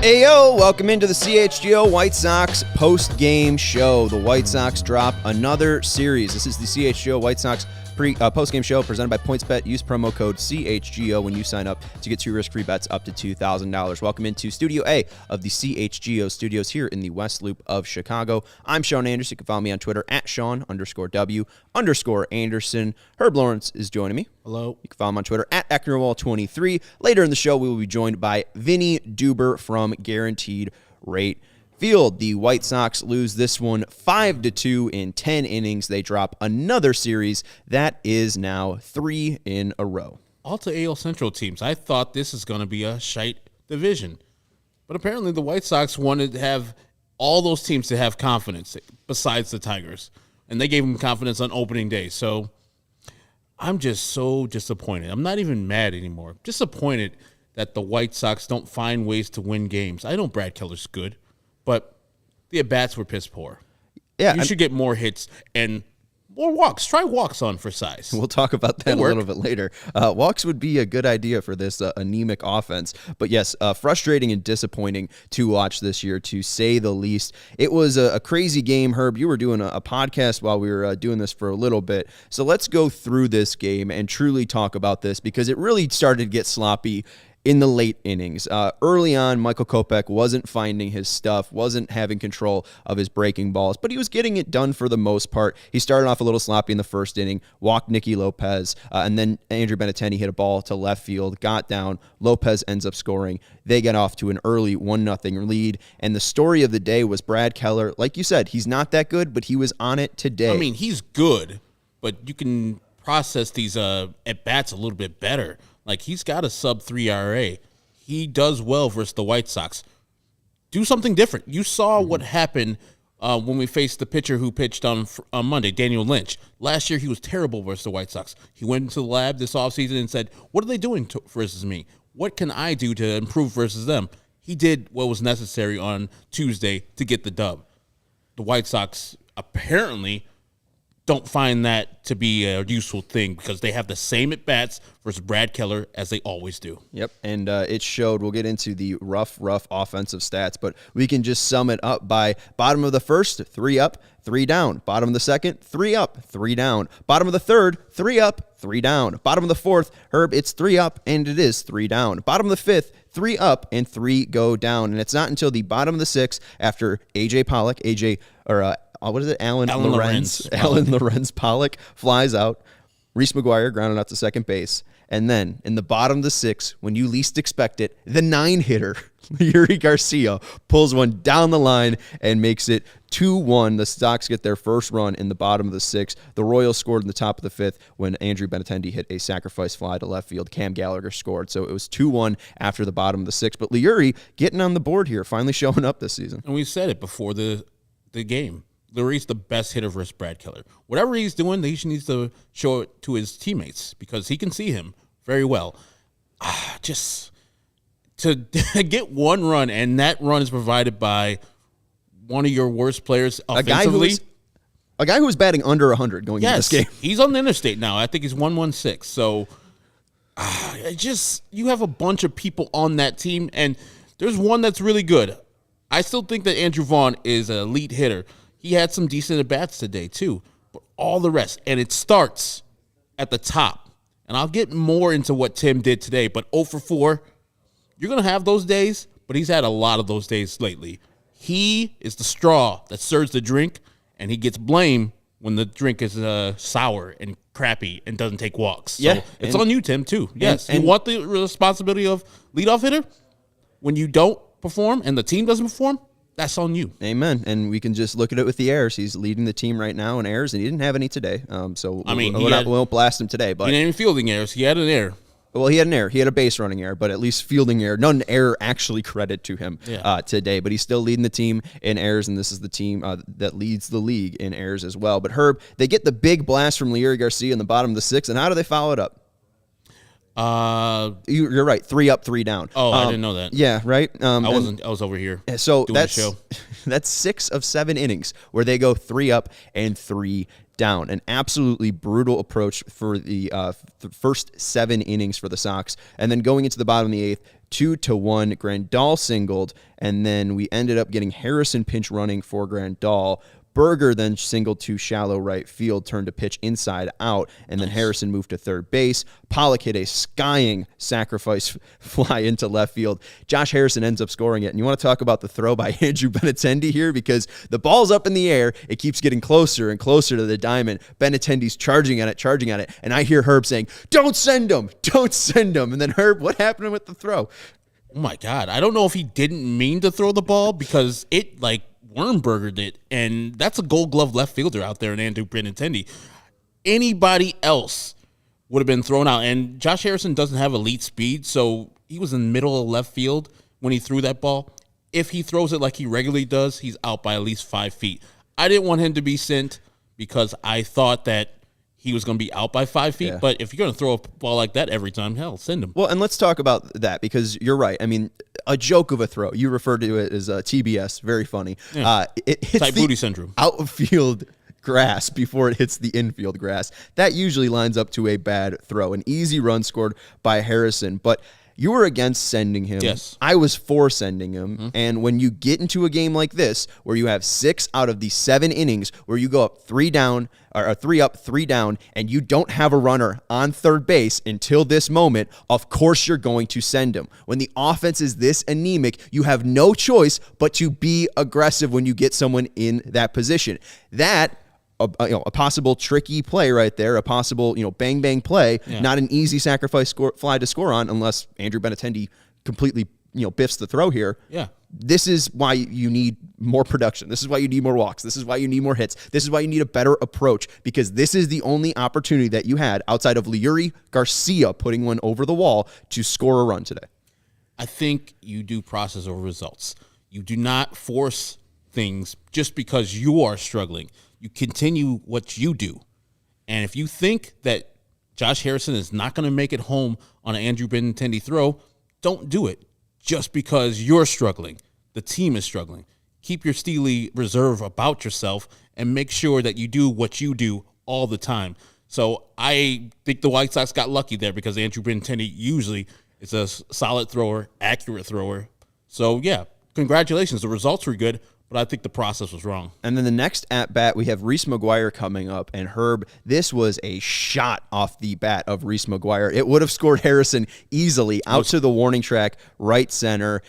Ayo, welcome into the CHGO White Sox post-game show. The White Sox drop another series. This is the CHGO White Sox post-game show presented by PointsBet. Use promo code CHGO when you sign up to get 2 risk-free bets up to $2,000. Welcome into Studio A of the CHGO studios here in the West Loop of Chicago. I'm Sean Anderson. You can follow me on Twitter at Sean_W_Anderson. Herb Lawrence is joining me. Hello. You can follow him on Twitter at Ecknerwall23. Later in the show, we will be joined by Vinny Duber from Guaranteed Rate Field. The White Sox lose this one 5-2 in 10 innings. They drop another series. That is now 3 in a row. All to AL Central teams. I thought this is going to be a shite division. But apparently the White Sox wanted to have all those teams to have confidence besides the Tigers. And they gave them confidence on opening day. So I'm just so disappointed. I'm not even mad anymore. Disappointed that the White Sox don't find ways to win games. I know Brad Keller's good, but the at-bats were piss poor. Yeah, you should get more hits and more walks. Try walks on for size. We'll talk about that a little bit later. Walks would be a good idea for this anemic offense. But yes, frustrating and disappointing to watch this year, to say the least. It was a crazy game, Herb. You were doing a podcast while we were doing this for a little bit. So let's go through this game and truly talk about this, because it really started to get sloppy in the late innings. Early on, Michael Kopech wasn't finding his stuff, wasn't having control of his breaking balls, but he was getting it done for the most part. He started off a little sloppy in the first inning, walked Nicky Lopez, and then Andrew Benintendi hit a ball to left field, got down. Lopez ends up scoring. They get off to an early 1-0 lead, and the story of the day was Brad Keller. Like you said, he's not that good, but he was on it today. I mean, he's good, but you can process these at-bats a little bit better. Like, he's got a sub-3 ERA. He does well versus the White Sox. Do something different. You saw what happened when we faced the pitcher who pitched on Monday, Daniel Lynch. Last year, he was terrible versus the White Sox. He went into the lab this offseason and said, what are they doing versus me? What can I do to improve versus them? He did what was necessary on Tuesday to get the dub. The White Sox apparently don't find that to be a useful thing, because they have the same at-bats versus Brad Keller as they always do. Yep, and it showed. We'll get into the rough offensive stats, but we can just sum it up by bottom of the first, 3 up, 3 down. Bottom of the second, 3 up, 3 down. Bottom of the third, 3 up, 3 down. Bottom of the fourth, Herb, it's 3 up, and it is 3 down. Bottom of the fifth, 3 up, and 3 go down. And it's not until the bottom of the sixth, after Alan Lorenz Pollock flies out. Reese Maguire grounded out to second base. And then in the bottom of the sixth, when you least expect it, the 9-hitter, Leury Garcia, pulls one down the line and makes it 2-1. The Sox get their first run in the bottom of the sixth. The Royals scored in the top of the fifth when Andrew Benintendi hit a sacrifice fly to left field. Cam Gallagher scored. So it was 2-1 after the bottom of the sixth. But Leury getting on the board here, finally showing up this season. And we said it before the game. Leury's the best hitter versus Brad Keller. Whatever he's doing, he needs to show it to his teammates, because he can see him very well. Just to get one run, and that run is provided by one of your worst players offensively. A guy who was batting under 100 going into this game. He's on the interstate now. I think he's 116. So you have a bunch of people on that team, and there's one that's really good. I still think that Andrew Vaughn is an elite hitter. He had some decent at-bats today, too. But all the rest, and it starts at the top. And I'll get more into what Tim did today, but 0 for 4, you're going to have those days, but he's had a lot of those days lately. He is the straw that serves the drink, and he gets blamed when the drink is sour and crappy and doesn't take walks. So yeah, it's on you, Tim, too. Yes, you want the responsibility of leadoff hitter? When you don't perform and the team doesn't perform, that's on you. Amen. And we can just look at it with the errors. He's leading the team right now in errors, and he didn't have any today. So we won't blast him today. But he didn't even fielding errors. He had an error. Well, he had an error. He had a base running error, but at least fielding error. None error actually credit to him today. But he's still leading the team in errors, and this is the team that leads the league in errors as well. But Herb, they get the big blast from Leury Garcia in the bottom of the sixth, and how do they follow it up? You're right. 3 up, 3 down. I didn't know that. Yeah, right. I was over here. So doing the show. That's 6 of 7 innings where they go 3 up and 3 down. An absolutely brutal approach for the first 7 innings for the Sox. And then going into the bottom of the 8th, 2-1, Grandal singled, and then we ended up getting Harrison pinch running for Grandal. Berger then singled to shallow right field, turned to pitch inside out, and then Harrison moved to third base. Pollock hit a skying sacrifice fly into left field. Josh Harrison ends up scoring it. And you want to talk about the throw by Andrew Benintendi here, because the ball's up in the air. It keeps getting closer and closer to the diamond. Benintendi's charging at it. And I hear Herb saying, "Don't send him. Don't send him." And then Herb, what happened with the throw? Oh my God. I don't know if he didn't mean to throw the ball, because it Wernbergered it, and that's a Gold Glove left fielder out there in Andrew Benintendi. Anybody else would have been thrown out, and Josh Harrison doesn't have elite speed, so he was in the middle of left field when he threw that ball. If he throws it like he regularly does, he's out by at least 5 feet. I didn't want him to be sent because I thought that he was going to be out by 5 feet. Yeah. But if you're going to throw a ball like that every time, hell, send him. Well, and let's talk about that, because you're right. I mean, a joke of a throw. You referred to it as TBS. Very funny. Yeah. It hits tight booty syndrome. Outfield grass before it hits the infield grass. That usually lines up to a bad throw. An easy run scored by Harrison, but you were against sending him. Yes. I was for sending him. Mm-hmm. And when you get into a game like this, where you have 6 out of the 7 innings, where you go up 3 down, or 3 up, 3 down, and you don't have a runner on third base until this moment, of course you're going to send him. When the offense is this anemic, you have no choice but to be aggressive when you get someone in that position. That a possible tricky play right there, a possible bang play, not an easy sacrifice fly to score on, unless Andrew Benintendi completely biffs the throw here. Yeah. This is why you need more production. This is why you need more walks. This is why you need more hits. This is why you need a better approach, because this is the only opportunity that you had outside of Leury Garcia putting one over the wall to score a run today. I think you do process over results. You do not force things just because you are struggling. You continue what you do. And if you think that Josh Harrison is not going to make it home on an Andrew Benintendi throw, don't do it just because you're struggling. The team is struggling. Keep your steely reserve about yourself and make sure that you do what you do all the time. So I think the White Sox got lucky there, because Andrew Benintendi usually is a solid thrower, accurate thrower. So, yeah, congratulations. The results were good, but I think the process was wrong. And then the next at-bat, we have Reese Maguire coming up. And Herb, this was a shot off the bat of Reese Maguire. It would have scored Harrison easily out to the warning track, right center,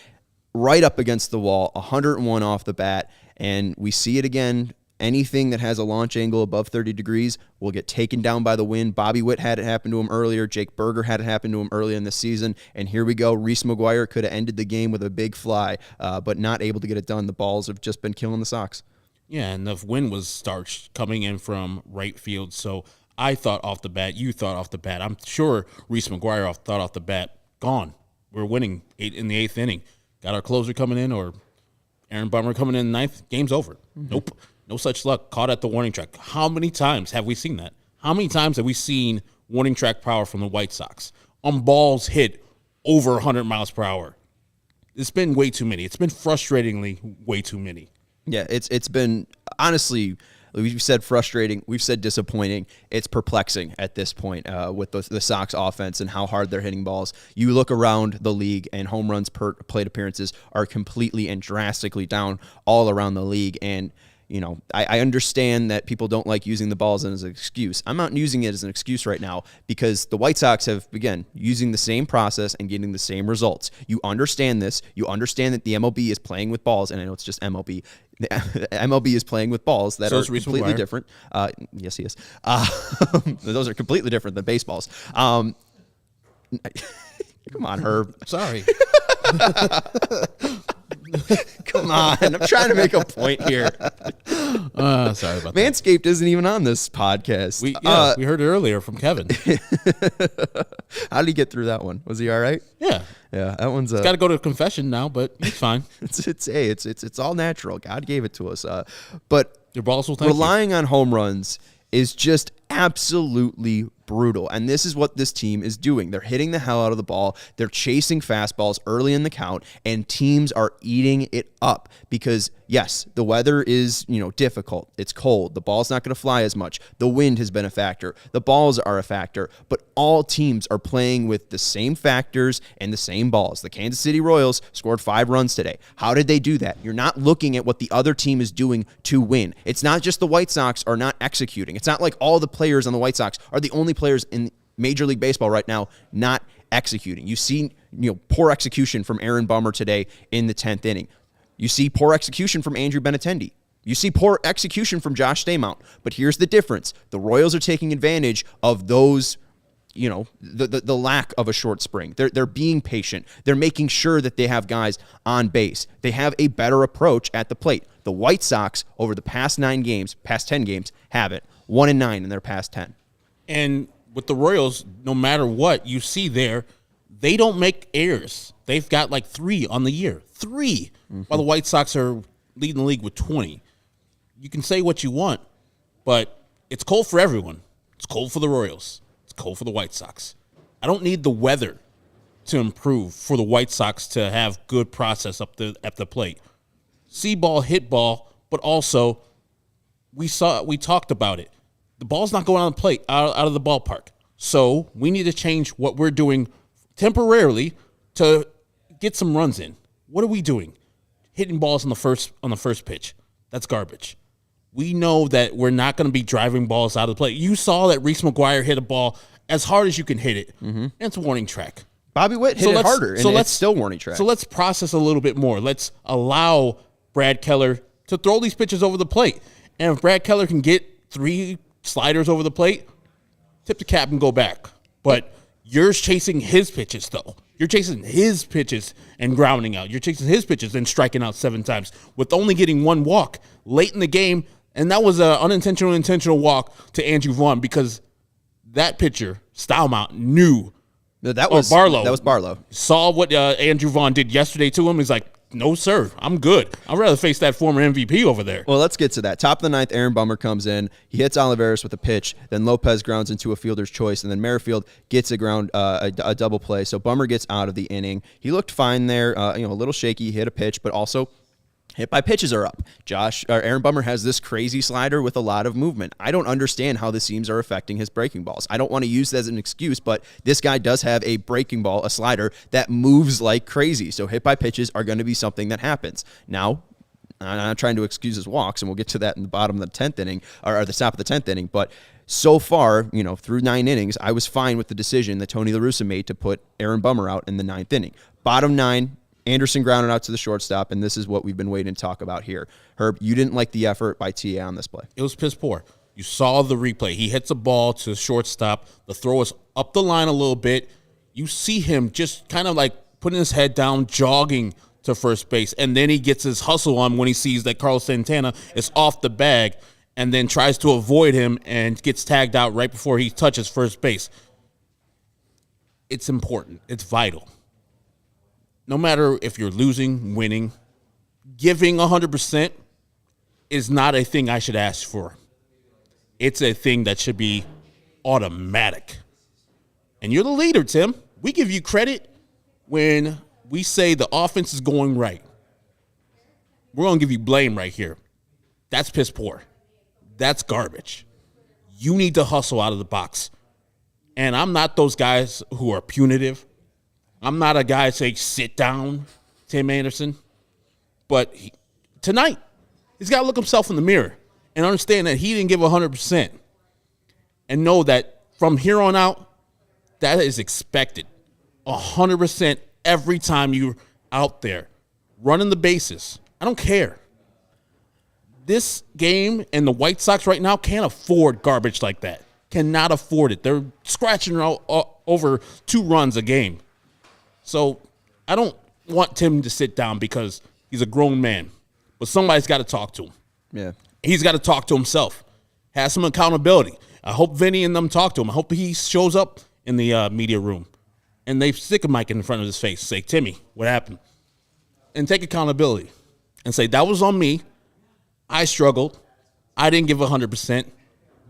right up against the wall, 101 off the bat. And we see it again. Anything that has a launch angle above 30 degrees will get taken down by the wind. Bobby Witt had it happen to him earlier. Jake Berger had it happen to him earlier in the season. And here we go. Reese Maguire could have ended the game with a big fly, but not able to get it done. The balls have just been killing the Sox. Yeah, and the wind was starched coming in from right field. So I thought off the bat, you thought off the bat. I'm sure Reese Maguire thought off the bat, gone. We're winning in the 8th inning. Got our closer coming in, or Aaron Bummer coming in the 9th. Game's over. Mm-hmm. Nope. No such luck. Caught at the warning track. How many times have we seen that? How many times have we seen warning track power from the White Sox on balls hit over 100 miles per hour? It's been way too many. It's been frustratingly way too many. Yeah, it's been, honestly, we've said frustrating, we've said disappointing. It's perplexing at this point with the Sox offense and how hard they're hitting balls. You look around the league, and home runs per plate appearances are completely and drastically down all around the league. And I understand that people don't like using the balls as an excuse. I'm not using it as an excuse right now, because the White Sox have, again, using the same process and getting the same results. You understand this. You understand that the MLB is playing with balls, and I know it's just MLB. The MLB is playing with balls that are completely different. Yes, he is. Those are completely different than baseballs. Come on, Herb. Sorry. Come on. I'm trying to make a point here. Sorry about that. Manscaped isn't even on this podcast. We heard it earlier from Kevin. How did he get through that one? Was he all right? Yeah. Yeah, that one's... He's got to go to confession now, but he's fine. It's all natural. God gave it to us. But your balls will thank relying on home runs is just absolutely brutal. And this is what this team is doing. They're hitting the hell out of the ball. They're chasing fastballs early in the count, and teams are eating it up because, yes, the weather is, difficult. It's cold. The ball's not going to fly as much. The wind has been a factor. The balls are a factor. But all teams are playing with the same factors and the same balls. The Kansas City Royals scored 5 runs today. How did they do that? You're not looking at what the other team is doing to win. It's not just the White Sox are not executing. It's not like all the players on the White Sox are the only players in Major League Baseball right now not executing. You see, poor execution from Aaron Bummer today in the 10th inning. You see poor execution from Andrew Benintendi. You see poor execution from Josh Staumont. But here's the difference. The Royals are taking advantage of those, the lack of a short spring. They're being patient. They're making sure that they have guys on base. They have a better approach at the plate. The White Sox, over the past 10 games, have it. 1-9 in their past 10. And with the Royals, no matter what you see there, they don't make errors. They've got like 3 on the year. 3. While the White Sox are leading the league with 20. You can say what you want, but it's cold for everyone. It's cold for the Royals. It's cold for the White Sox. I don't need the weather to improve for the White Sox to have good process up at the plate. See ball, hit ball, but also we talked about it. The ball's not going on the plate, out of the ballpark. So we need to change what we're doing temporarily to get some runs in. What are we doing? Hitting balls on the first pitch. That's garbage. We know that we're not going to be driving balls out of the plate. You saw that Reese Maguire hit a ball as hard as you can hit it, and it's a warning track. Bobby Witt hit it harder, and it's still warning track. So let's process a little bit more. Let's allow Brad Keller to throw these pitches over the plate. And if Brad Keller can get 3 sliders over the plate, tip the cap and go back. But you're chasing his pitches, though. You're chasing his pitches and grounding out. You're chasing his pitches and striking out 7 times with only getting 1 walk late in the game. And that was an intentional walk to Andrew Vaughn because that pitcher, Staumont, knew. That was Barlow. That was Barlow. Saw what Andrew Vaughn did yesterday to him. He's like, no, sir, I'm good. I'd rather face that former MVP over there. Well, let's get to that. Top of the 9th, Aaron Bummer comes in. He hits Olivares with a pitch. Then Lopez grounds into a fielder's choice. And then Merrifield gets a double play. So Bummer gets out of the inning. He looked fine there, a little shaky, hit a pitch, but also hit by pitches are up. Aaron Bummer has this crazy slider with a lot of movement. I don't understand how the seams are affecting his breaking balls. I don't want to use that as an excuse, but this guy does have a breaking ball, a slider that moves like crazy. So hit by pitches are going to be something that happens. Now, I'm not trying to excuse his walks, and we'll get to that in the bottom of the 10th inning, or the top of the 10th inning, but so far, through 9 innings, I was fine with the decision that Tony La Russa made to put Aaron Bummer out in the 9th inning. Bottom 9, Anderson grounded out to the shortstop, and this is what we've been waiting to talk about here. Herb, you didn't like the effort by TA on this play. It was piss poor. You saw the replay. He hits a ball to the shortstop. The throw is up the line a little bit. You see him just kind of like putting his head down, jogging to first base, and then he gets his hustle on when he sees that Carlos Santana is off the bag and then tries to avoid him and gets tagged out right before he touches first base. It's important. It's vital. No matter if you're losing, winning, giving 100% is not a thing I should ask for. It's a thing that should be automatic. And you're the leader, Tim. We give you credit when we say the offense is going right. We're going to give you blame right here. That's piss poor. That's garbage. You need to hustle out of the box. And I'm not those guys who are punitive. I'm not a guy say, sit down, Tim Anderson. But tonight, he's got to look himself in the mirror and understand that he didn't give 100%. And know that from here on out, that is expected. 100% every time you're out there running the bases. I don't care. This game and the White Sox right now can't afford garbage like that. Cannot afford it. They're scratching over 2 runs a game. So I don't want Tim to sit down because he's a grown man. But somebody's got to talk to him. Yeah. He's got to talk to himself. Have some accountability. I hope Vinny and them talk to him. I hope he shows up in the media room. And they stick a mic in front of his face. Say, Timmy, what happened? And take accountability. And say, that was on me. I struggled. I didn't give 100%.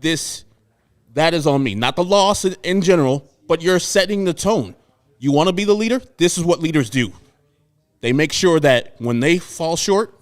This that is on me. Not the loss in general, but you're setting the tone. You want to be the leader? This is what leaders do. They make sure that when they fall short,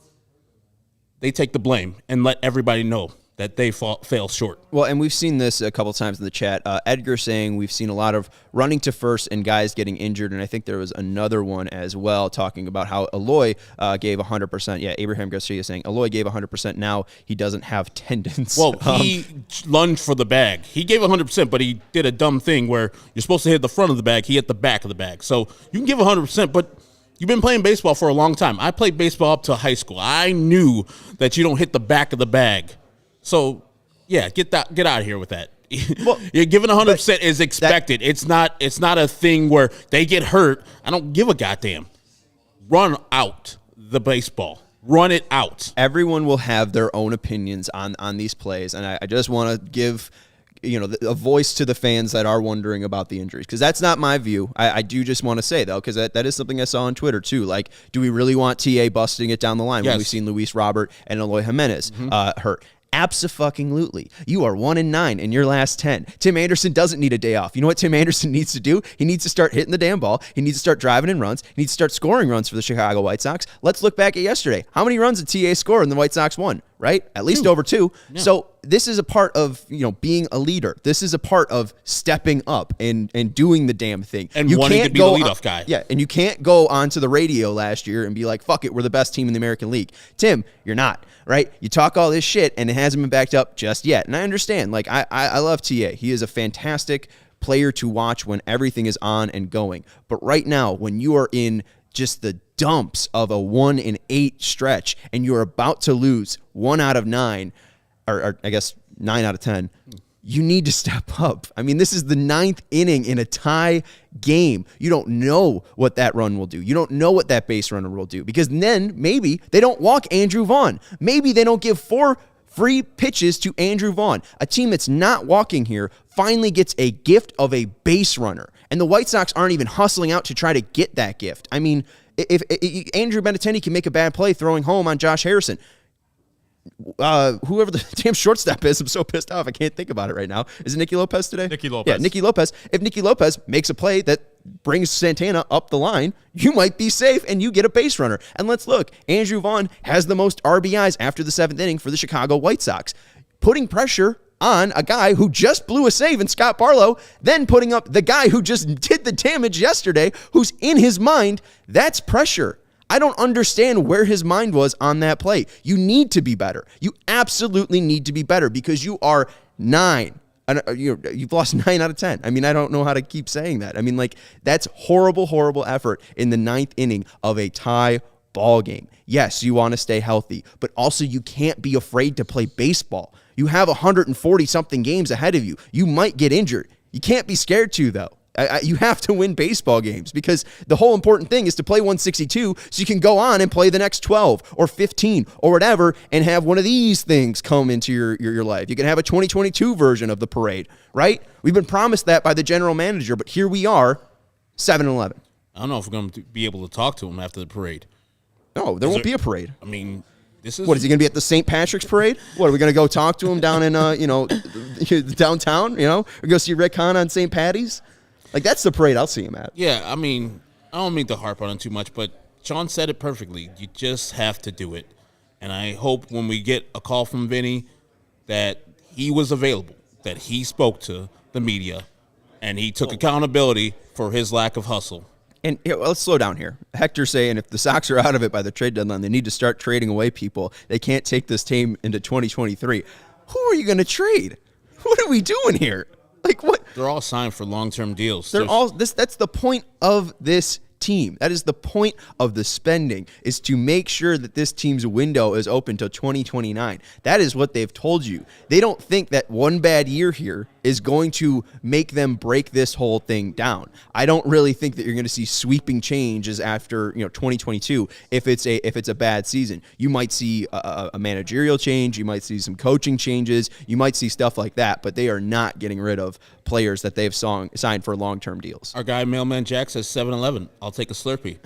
they take the blame and let everybody know that they fail short. Well, and we've seen this a couple times in the chat. Edgar saying we've seen a lot of running to first and guys getting injured, and I think there was another one as well talking about how Eloy gave 100%. Yeah, Abraham Garcia saying Eloy gave 100%. Now he doesn't have tendons. Well, he lunged for the bag. He gave 100%, but he did a dumb thing where you're supposed to hit the front of the bag. He hit the back of the bag. So you can give 100%, but you've been playing baseball for a long time. I played baseball up to high school. I knew that you don't hit the back of the bag. So, yeah, get out of here with that. Well, you're giving 100% is expected. It's not a thing where they get hurt. I don't give a goddamn. Run out the baseball. Run it out. Everyone will have their own opinions on these plays, and I just want to give a voice to the fans that are wondering about the injuries, because that's not my view. I do just want to say, though, because that is something I saw on Twitter, too. Like, do we really want TA busting it down the line when we've seen Luis Robert and Eloy Jimenez hurt? Abso-fucking-lutely. You are 1-9 in your last 10. Tim Anderson doesn't need a day off. You know what Tim Anderson needs to do? He needs to start hitting the damn ball. He needs to start driving in runs. He needs to start scoring runs for the Chicago White Sox. Let's look back at yesterday. How many runs did TA score and the White Sox won? Right? At least over 2. Yeah. So this is a part of being a leader. This is a part of stepping up and doing the damn thing. And you wanting to be the leadoff guy. Yeah, and you can't go onto the radio last year and be like, fuck it, we're the best team in the American League. Tim, you're not. Right? You talk all this shit, and it hasn't been backed up just yet. And I understand. Like, I love TA. He is a fantastic player to watch when everything is on and going. But right now, when you are in just the dumps of a 1-8 stretch, and you're about to lose 1 out of 9, or I guess 9 out of 10, you need to step up. I mean, this is the 9th inning in a tie game. You don't know what that run will do. You don't know what that base runner will do, because then maybe they don't walk Andrew Vaughn. Maybe they don't give 4 free pitches to Andrew Vaughn. A team that's not walking here finally gets a gift of a base runner, and the White Sox aren't even hustling out to try to get that gift. I mean, if Andrew Benintendi can make a bad play throwing home on Josh Harrison, whoever the damn shortstop is, I'm so pissed off I can't think about it right now. Is it Nicky Lopez today? Nicky Lopez. Yeah, Nicky Lopez. If Nicky Lopez makes a play that brings Santana up the line, you might be safe and you get a base runner. And let's look. Andrew Vaughn has the most RBIs after the 7th inning for the Chicago White Sox. Putting pressure on a guy who just blew a save in Scott Barlow, then putting up the guy who just did the damage yesterday, who's in his mind, that's pressure. I don't understand where his mind was on that play. You need to be better. You absolutely need to be better, because you are 9. You've lost 9 out of 10. I mean, I don't know how to keep saying that. I mean, like, that's horrible, horrible effort in the 9th inning of a tie ball game. Yes, you want to stay healthy, but also you can't be afraid to play baseball. You have 140-something games ahead of you. You might get injured. You can't be scared to, though. You have to win baseball games, because the whole important thing is to play 162 so you can go on and play the next 12 or 15 or whatever and have one of these things come into your life. You can have a 2022 version of the parade, right? We've been promised that by the general manager, but here we are, 7-11. I don't know if we're going to be able to talk to him after the parade. No, there won't be a parade. I mean, this is... What, is he going to be at the St. Patrick's parade? What, are we going to go talk to him down in, downtown, or go see Rick Hahn on St. Patty's? Like, that's the parade I'll see him at. Yeah, I mean, I don't mean to harp on it too much, but Sean said it perfectly. You just have to do it. And I hope when we get a call from Vinny that he was available, that he spoke to the media, and he took accountability for his lack of hustle. And let's slow down here. Hector's saying if the Sox are out of it by the trade deadline, they need to start trading away people. They can't take this team into 2023. Who are you going to trade? What are we doing here? Like, what? They're all signed for long-term deals. That's the point of this team. That is the point of the spending, is to make sure that this team's window is open till 2029. That is what they've told you. They don't think that one bad year here is going to make them break this whole thing down. I don't really think that you're going to see sweeping changes after 2022 if it's a bad season. You might see a managerial change, you might see some coaching changes, you might see stuff like that, but they are not getting rid of players that they've signed for long-term deals. Our guy Mailman Jack says 7-Eleven. I'll take a Slurpee.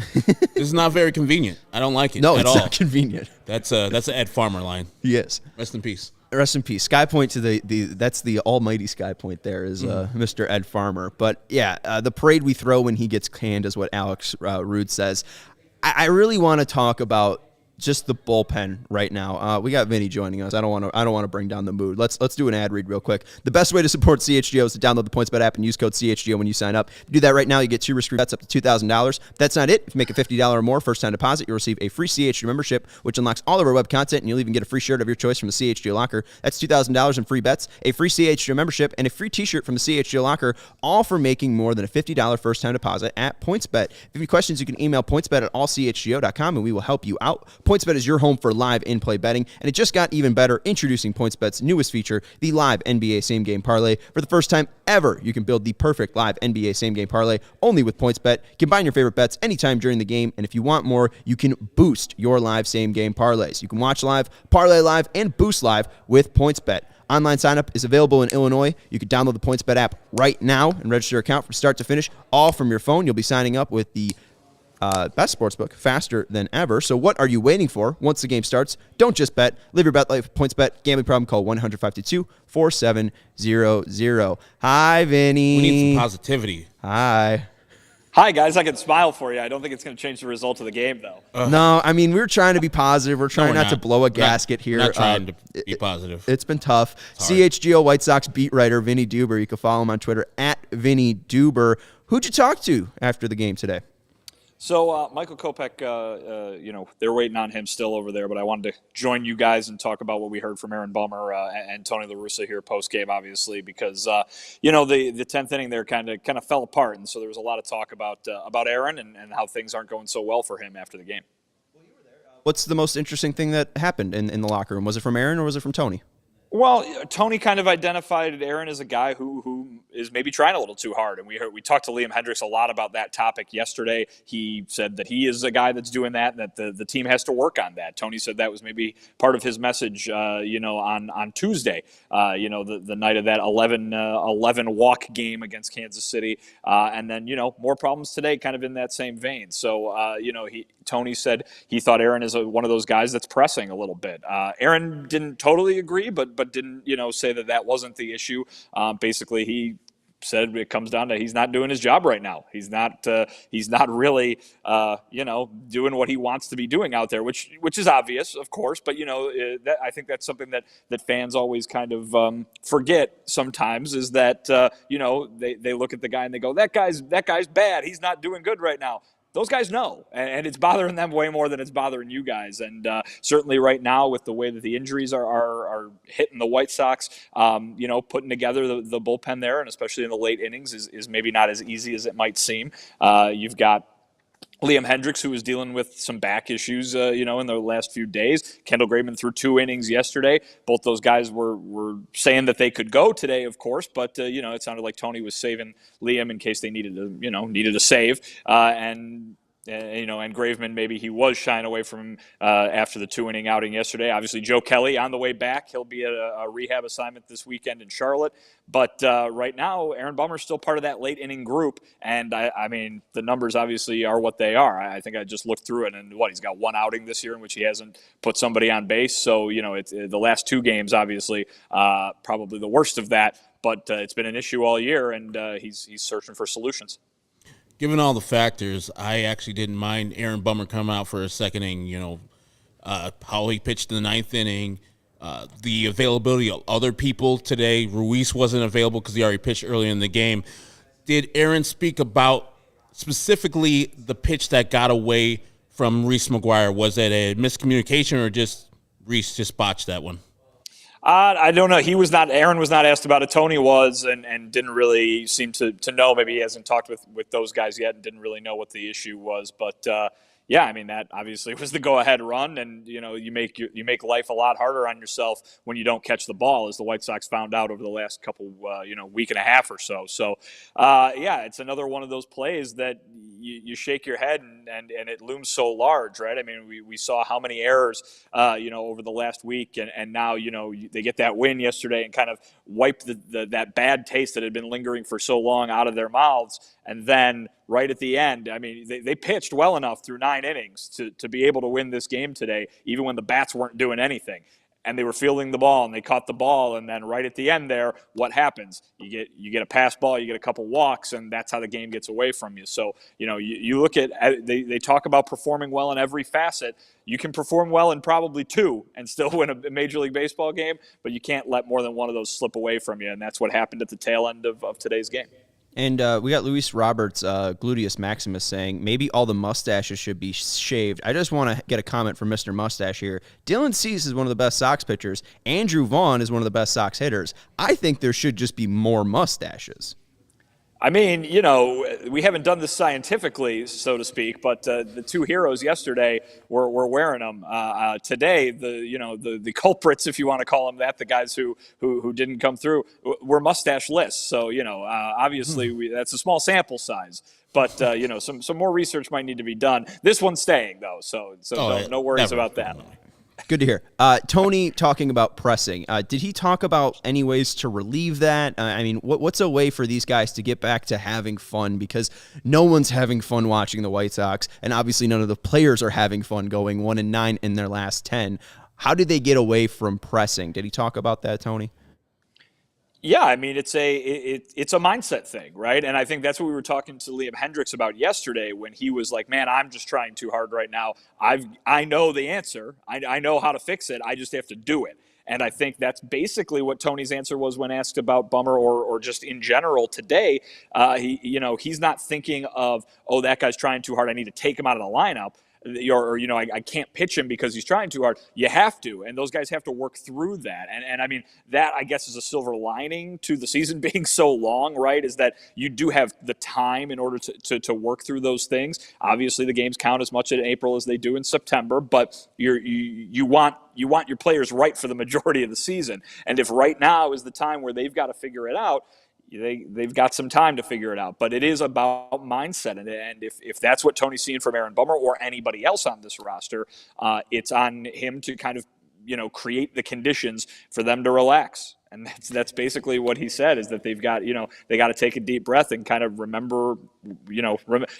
This is not very convenient. I don't like it at all. No, it's not convenient. That's an Ed Farmer line. Yes. Rest in peace. Rest in peace. Sky Point to that's the almighty Sky Point there is Mr. Ed Farmer. But yeah, the parade we throw when he gets canned is what Alex Rude says. I really want to talk about just the bullpen right now. We got Vinny joining us. I don't want to bring down the mood. Let's do an ad read real quick. The best way to support CHGO is to download the PointsBet app and use code CHGO when you sign up. If you do that right now, you get 2 risk-free bets up to $2,000. That's not it. If you make a $50 or more first-time deposit, you'll receive a free CHGO membership, which unlocks all of our web content, and you'll even get a free shirt of your choice from the CHGO locker. That's $2,000 in free bets, a free CHGO membership, and a free t-shirt from the CHGO locker, all for making more than a $50 first-time deposit at PointsBet. If you have any questions, you can email pointsbet@allchgo.com, and we will help you out. PointsBet is your home for live in-play betting, and it just got even better introducing PointsBet's newest feature, the live NBA same-game parlay. For the first time ever, you can build the perfect live NBA same-game parlay only with PointsBet. Combine your favorite bets anytime during the game, and if you want more, you can boost your live same-game parlays. You can watch live, parlay live, and boost live with PointsBet. Online sign-up is available in Illinois. You can download the PointsBet app right now and register your account from start to finish, all from your phone. You'll be signing up with the best sportsbook faster than ever. So what are you waiting for? Once the game starts, don't just bet. Live your bet life. PointsBet. Gambling problem? Call 1-800-522-4700. Hi, Vinny. We need some positivity. Hi. Hi, guys. I can smile for you. I don't think it's going to change the result of the game, though. No, I mean, we're trying to be positive. We're trying not to blow a gasket here. Not trying to be positive. It's been tough. CHGO White Sox beat writer Vinny Duber. You can follow him on Twitter @Vinny Duber. Who'd you talk to after the game today? So Michael Kopech, they're waiting on him still over there, but I wanted to join you guys and talk about what we heard from Aaron Bummer and Tony La Russa here post-game, obviously, because, the 10th inning there kind of fell apart, and so there was a lot of talk about Aaron and how things aren't going so well for him after the game. What's the most interesting thing that happened in the locker room? Was it from Aaron or was it from Tony? Well, Tony kind of identified Aaron as a guy who is maybe trying a little too hard, and we talked to Liam Hendriks a lot about that topic yesterday. He said that he is a guy that's doing that, and that the team has to work on that. Tony said that was maybe part of his message, on Tuesday, the night of that 11 walk game against Kansas City, and then more problems today, kind of in that same vein. So Tony said he thought Aaron is one of those guys that's pressing a little bit. Aaron didn't totally agree, but didn't say that wasn't the issue. Basically, he said it comes down to he's not doing his job right now. He's not really doing what he wants to be doing out there, which is obvious, of course. But I think that's something that fans always kind of forget sometimes, is that they look at the guy and they go, that guy's bad. He's not doing good right now. Those guys know, and it's bothering them way more than it's bothering you guys. And certainly right now, with the way that the injuries are hitting the White Sox, putting together the bullpen there, and especially in the late innings, is maybe not as easy as it might seem. You've got Liam Hendriks, who was dealing with some back issues, in the last few days. Kendall Graveman threw 2 innings yesterday. Both those guys were saying that they could go today, of course, but it sounded like Tony was saving Liam in case they needed a save. And Graveman, maybe he was shying away from after the 2-inning outing yesterday. Obviously, Joe Kelly on the way back. He'll be at a rehab assignment this weekend in Charlotte. But right now, Aaron Bummer's still part of that late inning group. And I mean, the numbers obviously are what they are. I think I just looked through it, and he's got 1 outing this year in which he hasn't put somebody on base. So, it's the last 2 games, obviously, probably the worst of that. But it's been an issue all year, and he's searching for solutions. Given all the factors, I actually didn't mind Aaron Bummer coming out for a second inning, how he pitched in the 9th inning, the availability of other people today. Ruiz wasn't available because he already pitched earlier in the game. Did Aaron speak about specifically the pitch that got away from Reese Maguire? Was it a miscommunication, or just Reese just botched that one? I don't know. Aaron was not asked about it. Tony was, and didn't really seem to know. Maybe he hasn't talked with those guys yet and didn't really know what the issue was. But yeah, I mean, that obviously was the go-ahead run, and you make life a lot harder on yourself when you don't catch the ball, as the White Sox found out over the last couple week and a half or so. So yeah, it's another one of those plays that you shake your head and it looms so large, right? I mean, we saw how many errors over the last week, and now they get that win yesterday and kind of wipe that bad taste that had been lingering for so long out of their mouths. And then right at the end, I mean, they pitched well enough through 9 innings to be able to win this game today, even when the bats weren't doing anything. and they were fielding the ball and they caught the ball, and then right at the end there, what happens? You get a pass ball, you get a couple walks, and that's how the game gets away from you. So, you look at, they talk about performing well in every facet. You can perform well in probably two and still win a Major League Baseball game, but you can't let more than one of those slip away from you, and that's what happened at the tail end of today's game. And we got Luis Roberts, Gluteus Maximus, saying maybe all the mustaches should be shaved. I just want to get a comment from Mr. Mustache here. Dylan Cease is one of the best Sox pitchers. Andrew Vaughn is one of the best Sox hitters. I think there should just be more mustaches. I mean, we haven't done this scientifically, so to speak, but the two heroes yesterday were wearing them. Today, the culprits, if you want to call them that, the guys who didn't come through, were mustache-less. So, obviously that's a small sample size. But, some more research might need to be done. This one's staying, though, so no worries about that. Good to hear. Tony talking about pressing. Did he talk about any ways to relieve that? I mean, what's a way for these guys to get back to having fun? Because no one's having fun watching the White Sox, and obviously none of the players are having fun going 1-9 in their last 10. How did they get away from pressing? Did he talk about that, Tony? Yeah, I mean, it's a mindset thing, right? And I think that's what we were talking to Liam Hendricks about yesterday when he was like, man, I'm just trying too hard right now. I know the answer. I know how to fix it. I just have to do it. And I think that's basically what Tony's answer was when asked about Bummer or just in general today. He's not thinking of, oh, that guy's trying too hard, I need to take him out of the lineup. I can't pitch him because he's trying too hard. You have to, and those guys have to work through that. And I mean, that I guess is a silver lining to the season being so long, right? Is that you do have the time in order to work through those things. Obviously, the games count as much in April as they do in September, but you want your players right for the majority of the season. And if right now is the time where they've got to figure it out, they've got some time to figure it out. But it is about mindset. And if that's what Tony's seeing from Aaron Bummer or anybody else on this roster, it's on him to kind of, create the conditions for them to relax. And that's basically what he said, is that they've got, they got to take a deep breath and kind of remember,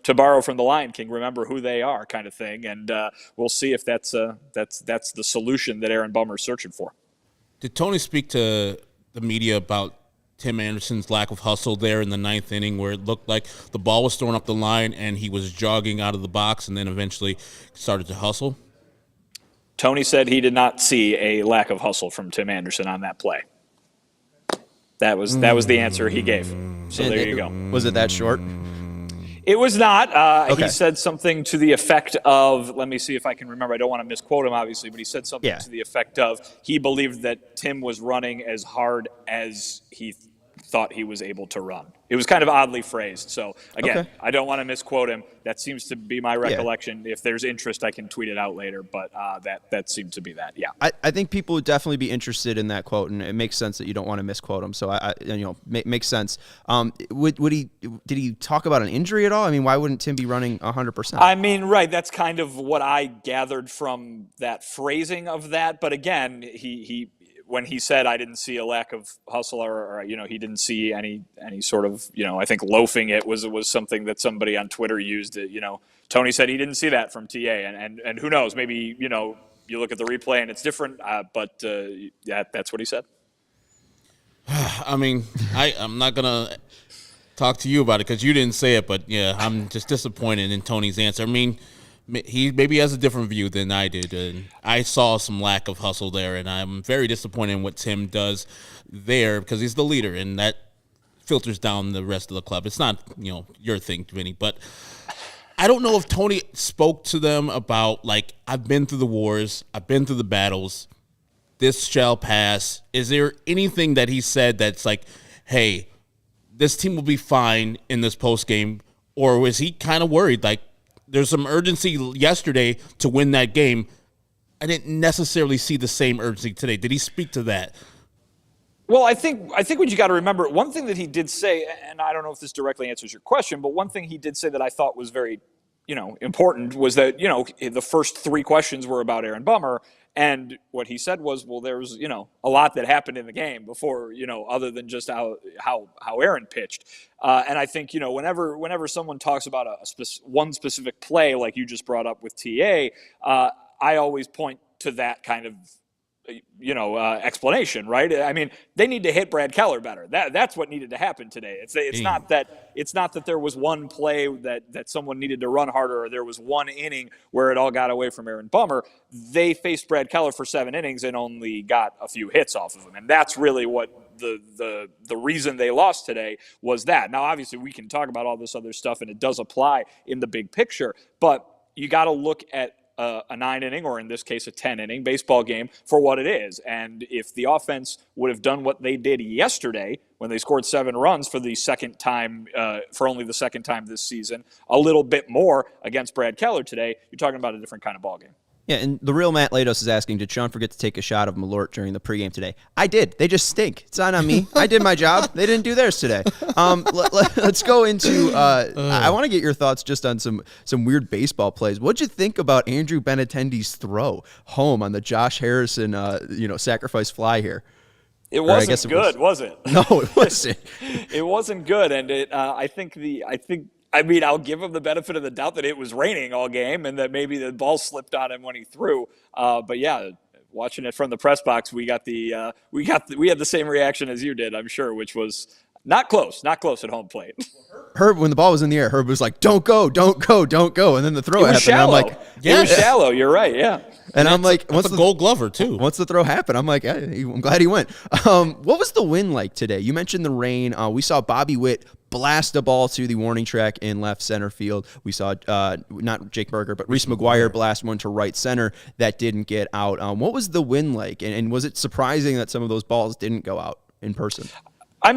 to borrow from the Lion King, remember who they are kind of thing. And we'll see if that's the solution that Aaron Bummer's searching for. Did Tony speak to the media about Tim Anderson's lack of hustle there in the ninth inning, where it looked like the ball was thrown up the line and he was jogging out of the box and then eventually started to hustle? Tony said he did not see a lack of hustle from Tim Anderson on that play. That was the answer he gave. So there you go. Was it that short? It was not. Okay. He said something to the effect of, let me see if I can remember. I don't want to misquote him, obviously, but he said something to the effect of he believed that Tim was running as hard as he thought he was able to run. It was kind of oddly phrased. So, again, I don't want to misquote him. That seems to be my recollection. If there's interest, I can tweet it out later. But that seemed to be that, yeah. I think people would definitely be interested in that quote, and it makes sense that you don't want to misquote him. So, makes sense. Did he talk about an injury at all? I mean, why wouldn't Tim be running 100%? I mean, right. That's kind of what I gathered from that phrasing of that. But, again, he when he said I didn't see a lack of hustle or he didn't see any sort of, I think loafing it was something that somebody on Twitter used. Tony said he didn't see that from TA, and who knows, maybe, you look at the replay and it's different, but that's what he said. I mean, I'm not going to talk to you about it because you didn't say it, but yeah, I'm just disappointed in Tony's answer. I mean, he maybe has a different view than I did, and I saw some lack of hustle there, and I'm very disappointed in what Tim does there because he's the leader, and that filters down the rest of the club. It's not, your thing, Vinny, but I don't know if Tony spoke to them about, like, I've been through the wars, I've been through the battles, this shall pass. Is there anything that he said that's like, hey, this team will be fine in this postgame, or was he kind of worried, like, there's some urgency yesterday to win that game. I didn't necessarily see the same urgency today. Did he speak to that? Well, I think what you got to remember, one thing that he did say, and I don't know if this directly answers your question, but one thing he did say that I thought was very, important was that, the first three questions were about Aaron Bummer. And what he said was, well, there was, a lot that happened in the game before, other than just how Aaron pitched. And I think, whenever someone talks about one specific play, like you just brought up with TA, I always point to that kind of explanation, right? I mean, they need to hit Brad Keller better. That's what needed to happen today. It's not that there was one play that someone needed to run harder, or there was one inning where it all got away from Aaron Bummer. They faced Brad Keller for 7 innings and only got a few hits off of him, and that's really what the reason they lost today was that. Now, obviously, we can talk about all this other stuff, and it does apply in the big picture, but you got to look at a 9-inning, or in this case, a 10-inning baseball game for what it is. And if the offense would have done what they did yesterday when they scored 7 runs for the second time, for only the second time this season, a little bit more against Brad Keller today, you're talking about a different kind of ball game. Yeah, and the real Matt Latos is asking, did Sean forget to take a shot of Malort during the pregame today? I did. They just stink. It's not on me. I did my job. They didn't do theirs today. Let's go into I want to get your thoughts just on some weird baseball plays. What'd you think about Andrew Benintendi's throw home on the Josh Harrison sacrifice fly here? It wasn't good, was it? No, it wasn't. It wasn't good, and I'll give him the benefit of the doubt that it was raining all game and that maybe the ball slipped on him when he threw. But yeah, watching it from the press box, we had the same reaction as you did, I'm sure, which was not close at home plate. Herb, when the ball was in the air, Herb was like, "Don't go, don't go, don't go," and then the throw happened. Shallow. And I'm like, "Yeah, it was shallow." You're right, yeah. And I'm like, "What's the Gold Glover too?" Once the throw happened, I'm like, I'm glad he went. What was the wind like today? You mentioned the rain. We saw Bobby Witt blast a ball to the warning track in left center field. We saw not Jake Berger, but Reese Maguire blast one to right center that didn't get out. What was the wind like, and was it surprising that some of those balls didn't go out in person? I'll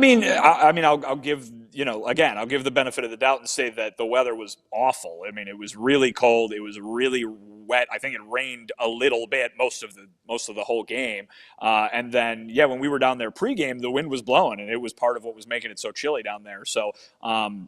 give the benefit of the doubt and say that the weather was awful. I mean, it was really cold. It was really wet. I think it rained a little bit most of the whole game. And then, when we were down there pregame, the wind was blowing, and it was part of what was making it so chilly down there. So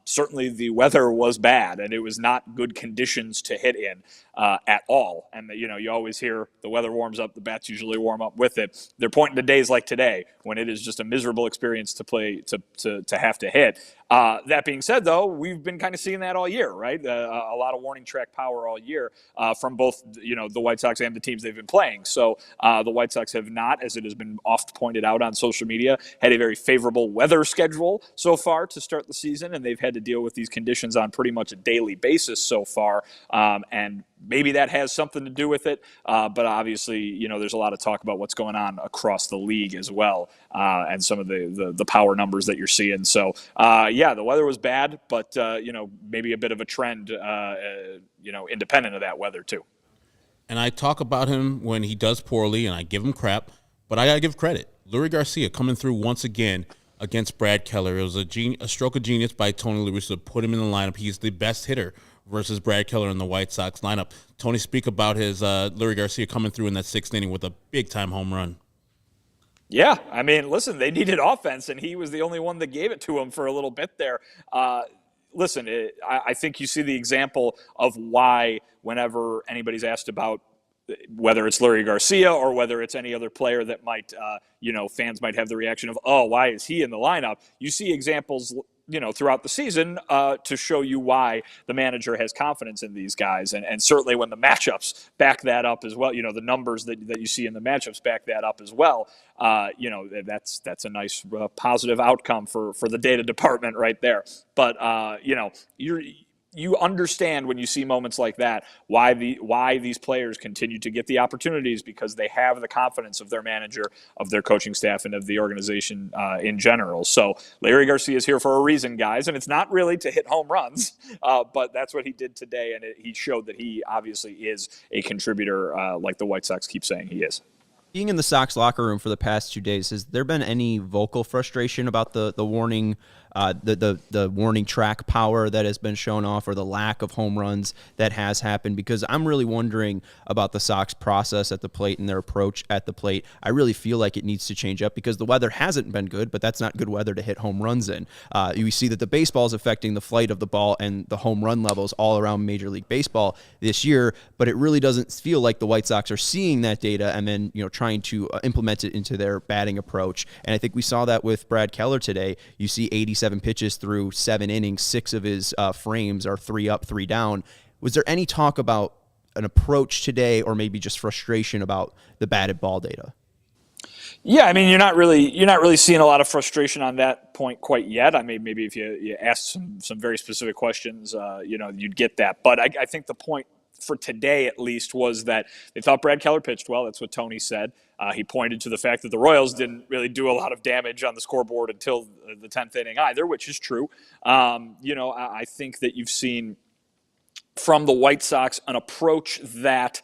certainly the weather was bad, and it was not good conditions to hit in at all. And you always hear the weather warms up, the bats usually warm up with it. They're pointing to days like today when it is just a miserable experience to play to have to hit. That being said, though, we've been kind of seeing that all year, right? A lot of warning track power all year from both the White Sox and the teams they've been playing. So the White Sox have not, as it has been oft pointed out on social media, had a very favorable weather schedule so far to start the season, and they've had to deal with these conditions on pretty much a daily basis so far. And maybe that has something to do with it, but obviously, there's a lot of talk about what's going on across the league as well, and some of the power numbers that you're seeing. So, the weather was bad, but maybe a bit of a trend, independent of that weather too. And I talk about him when he does poorly, and I give him crap, but I gotta give credit. Leury Garcia coming through once again against Brad Keller. It was a stroke of genius by Tony La Russa to put him in the lineup. He's the best hitter versus Brad Keller in the White Sox lineup. Tony, speak about his Leury Garcia coming through in that 6th inning with a big-time home run. Yeah, I mean, listen, they needed offense, and he was the only one that gave it to him for a little bit there. I think you see the example of why whenever anybody's asked about whether it's Leury Garcia or whether it's any other player that might, fans might have the reaction of, oh, why is he in the lineup? You see examples throughout the season to show you why the manager has confidence in these guys. And certainly when the matchups back that up as well, the numbers that you see in the matchups back that up as well, that's a nice positive outcome for the data department right there. But, you understand when you see moments like that why these players continue to get the opportunities, because they have the confidence of their manager, of their coaching staff, and of the organization in general. So Leury Garcia is here for a reason, guys, and it's not really to hit home runs, but that's what he did today, and he showed that he obviously is a contributor, like the White Sox keep saying he is. Being in the Sox locker room for the past 2 days, has there been any vocal frustration about the warning, the warning track power that has been shown off, or the lack of home runs that has happened? Because I'm really wondering about the Sox process at the plate and their approach at the plate. I really feel like it needs to change up, because the weather hasn't been good, but that's not good weather to hit home runs in. You see that the baseball is affecting the flight of the ball and the home run levels all around Major League Baseball this year, but it really doesn't feel like the White Sox are seeing that data and then trying to implement it into their batting approach. And I think we saw that with Brad Keller today. You see 87 pitches through 7 innings, 6 of his frames are 3 up, 3 down. Was there any talk about an approach today, or maybe just frustration about the batted ball data? Yeah, I mean, you're not really seeing a lot of frustration on that point quite yet. I mean, maybe if you asked some very specific questions, you'd get that. But I think the point for today, at least, was that they thought Brad Keller pitched well. That's what Tony said. He pointed to the fact that the Royals didn't really do a lot of damage on the scoreboard until the 10th inning either, which is true. I think that you've seen from the White Sox an approach that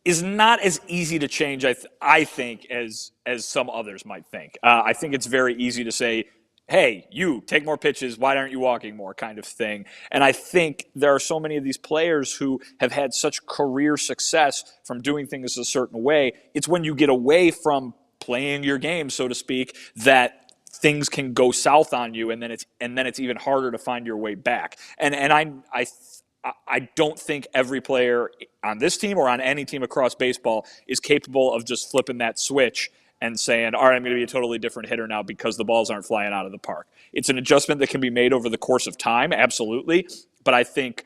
is not as easy to change, I think, as some others might think. I think it's very easy to say, hey, you take more pitches, why aren't you walking more, kind of thing. And I think there are so many of these players who have had such career success from doing things a certain way. It's when you get away from playing your game, so to speak, that things can go south on you, and then it's even harder to find your way back. And I don't think every player on this team or on any team across baseball is capable of just flipping that switch and saying, all right, I'm going to be a totally different hitter now because the balls aren't flying out of the park. It's an adjustment that can be made over the course of time, absolutely. But I think,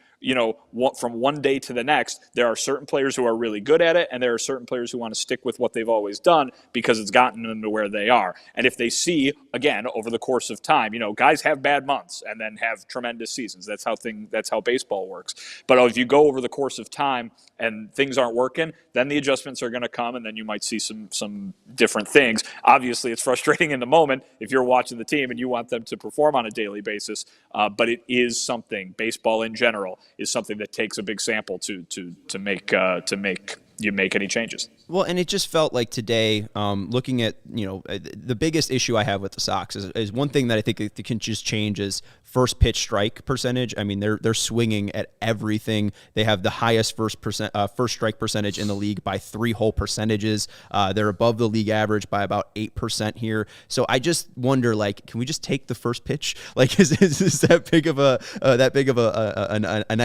from one day to the next, there are certain players who are really good at it, and there are certain players who want to stick with what they've always done because it's gotten them to where they are. And if they see, again, over the course of time, guys have bad months and then have tremendous seasons. That's how baseball works. But if you go over the course of time and things aren't working, then the adjustments are going to come, and then you might see some different things. Obviously, it's frustrating in the moment if you're watching the team and you want them to perform on a daily basis, but it is something. Baseball in general is something that takes a big sample to make you make any changes. Well, and it just felt like today, looking at, the biggest issue I have with the Sox is one thing that I think it can just change is first pitch strike percentage. I mean, they're swinging at everything. They have the highest first strike percentage in the league by 3 whole percentages. They're above the league average by about 8% here. So I just wonder, can we just take the first pitch? Is that big of an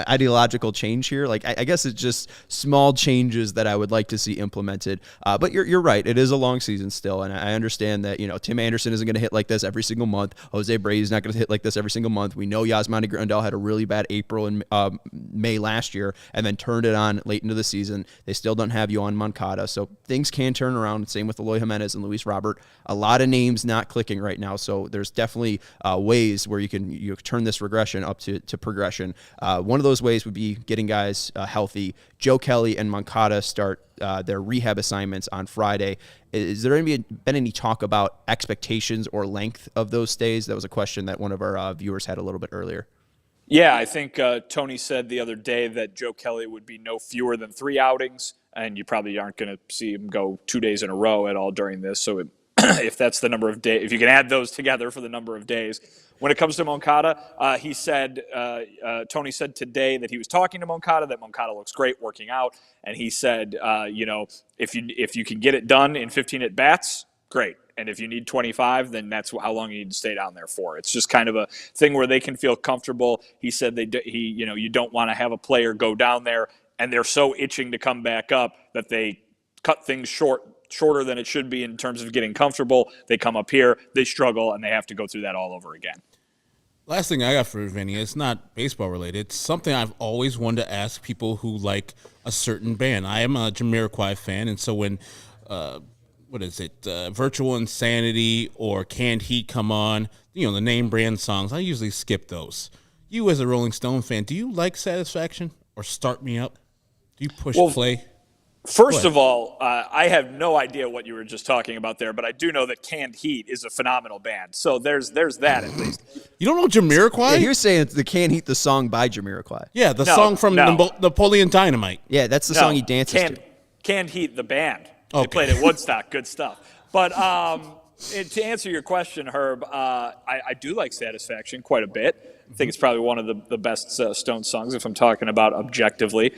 ideological change here? I guess it's just small changes that I would like to see implemented. But you're right. It is a long season still, and I understand that Tim Anderson isn't going to hit like this every single month. Jose Brady's not going to hit like this every single month. We know Yasmani Grandal had a really bad April and May last year, and then turned it on late into the season. They still don't have Yohan Moncada, so things can turn around. Same with Eloy Jimenez and Luis Robert. A lot of names not clicking right now, so there's definitely ways where you can turn this regression up to progression. One of those ways would be getting guys healthy. Joe Kelly and Moncada start their rehab assignments on Friday. Is there been any talk about expectations or length of those stays? That was a question that one of our viewers had a little bit earlier. Yeah, I think Tony said the other day that Joe Kelly would be no fewer than 3 outings, and you probably aren't going to see him go 2 days in a row at all during this. So if that's the number of days, if you can add those together for the number of days. When it comes to Moncada, he said, Tony said today that he was talking to Moncada, that Moncada looks great working out. And he said, if you can get it done in 15 at-bats, great. And if you need 25, then that's how long you need to stay down there for. It's just kind of a thing where they can feel comfortable. He said you don't want to have a player go down there and they're so itching to come back up that they cut things shorter than it should be in terms of getting comfortable. They come up here, they struggle, and they have to go through that all over again. Last thing I got for Vinny, it's not baseball related. It's something I've always wanted to ask people who like a certain band. I am a Jamiroquai fan, and so when Virtual Insanity or Canned Heat come on, the name brand songs, I usually skip those. You as a Rolling Stone fan, do you like Satisfaction or Start Me Up? Do you push play? First of all, I have no idea what you were just talking about there, but I do know that Canned Heat is a phenomenal band. So there's that at least. You don't know Jamiroquai? Yeah, you're saying the Canned Heat, the song by Jamiroquai. Yeah, the song from Napoleon Dynamite. Yeah, that's the song he dances to. Canned Heat, the band. Okay. They played at Woodstock. Good stuff. But to answer your question, Herb, I do like Satisfaction quite a bit. I think it's probably one of the best Stone songs if I'm talking about objectively.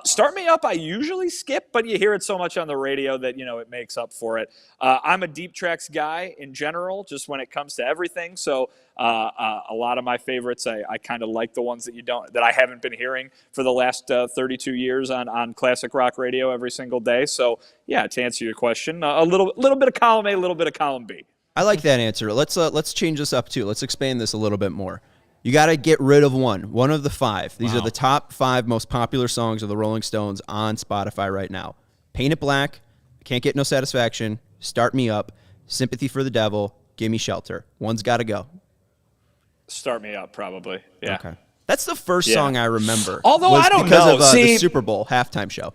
Start Me Up I usually skip, but you hear it so much on the radio that, it makes up for it. I'm a deep tracks guy in general, just when it comes to everything. So a lot of my favorites, I kind of like the ones that I haven't been hearing for the last 32 years on classic rock radio every single day. So yeah, to answer your question, a little bit of column A, a little bit of column B. I like that answer. Let's change this up too. Let's expand this a little bit more. You got to get rid of one of the 5. These are the top 5 most popular songs of the Rolling Stones on Spotify right now. Paint It Black, Can't Get No Satisfaction, Start Me Up, Sympathy for the Devil, Gimme Shelter. One's got to go. Start Me Up, probably. Yeah. Okay. That's the first song I remember. Although I don't know. Because of See, the Super Bowl halftime show.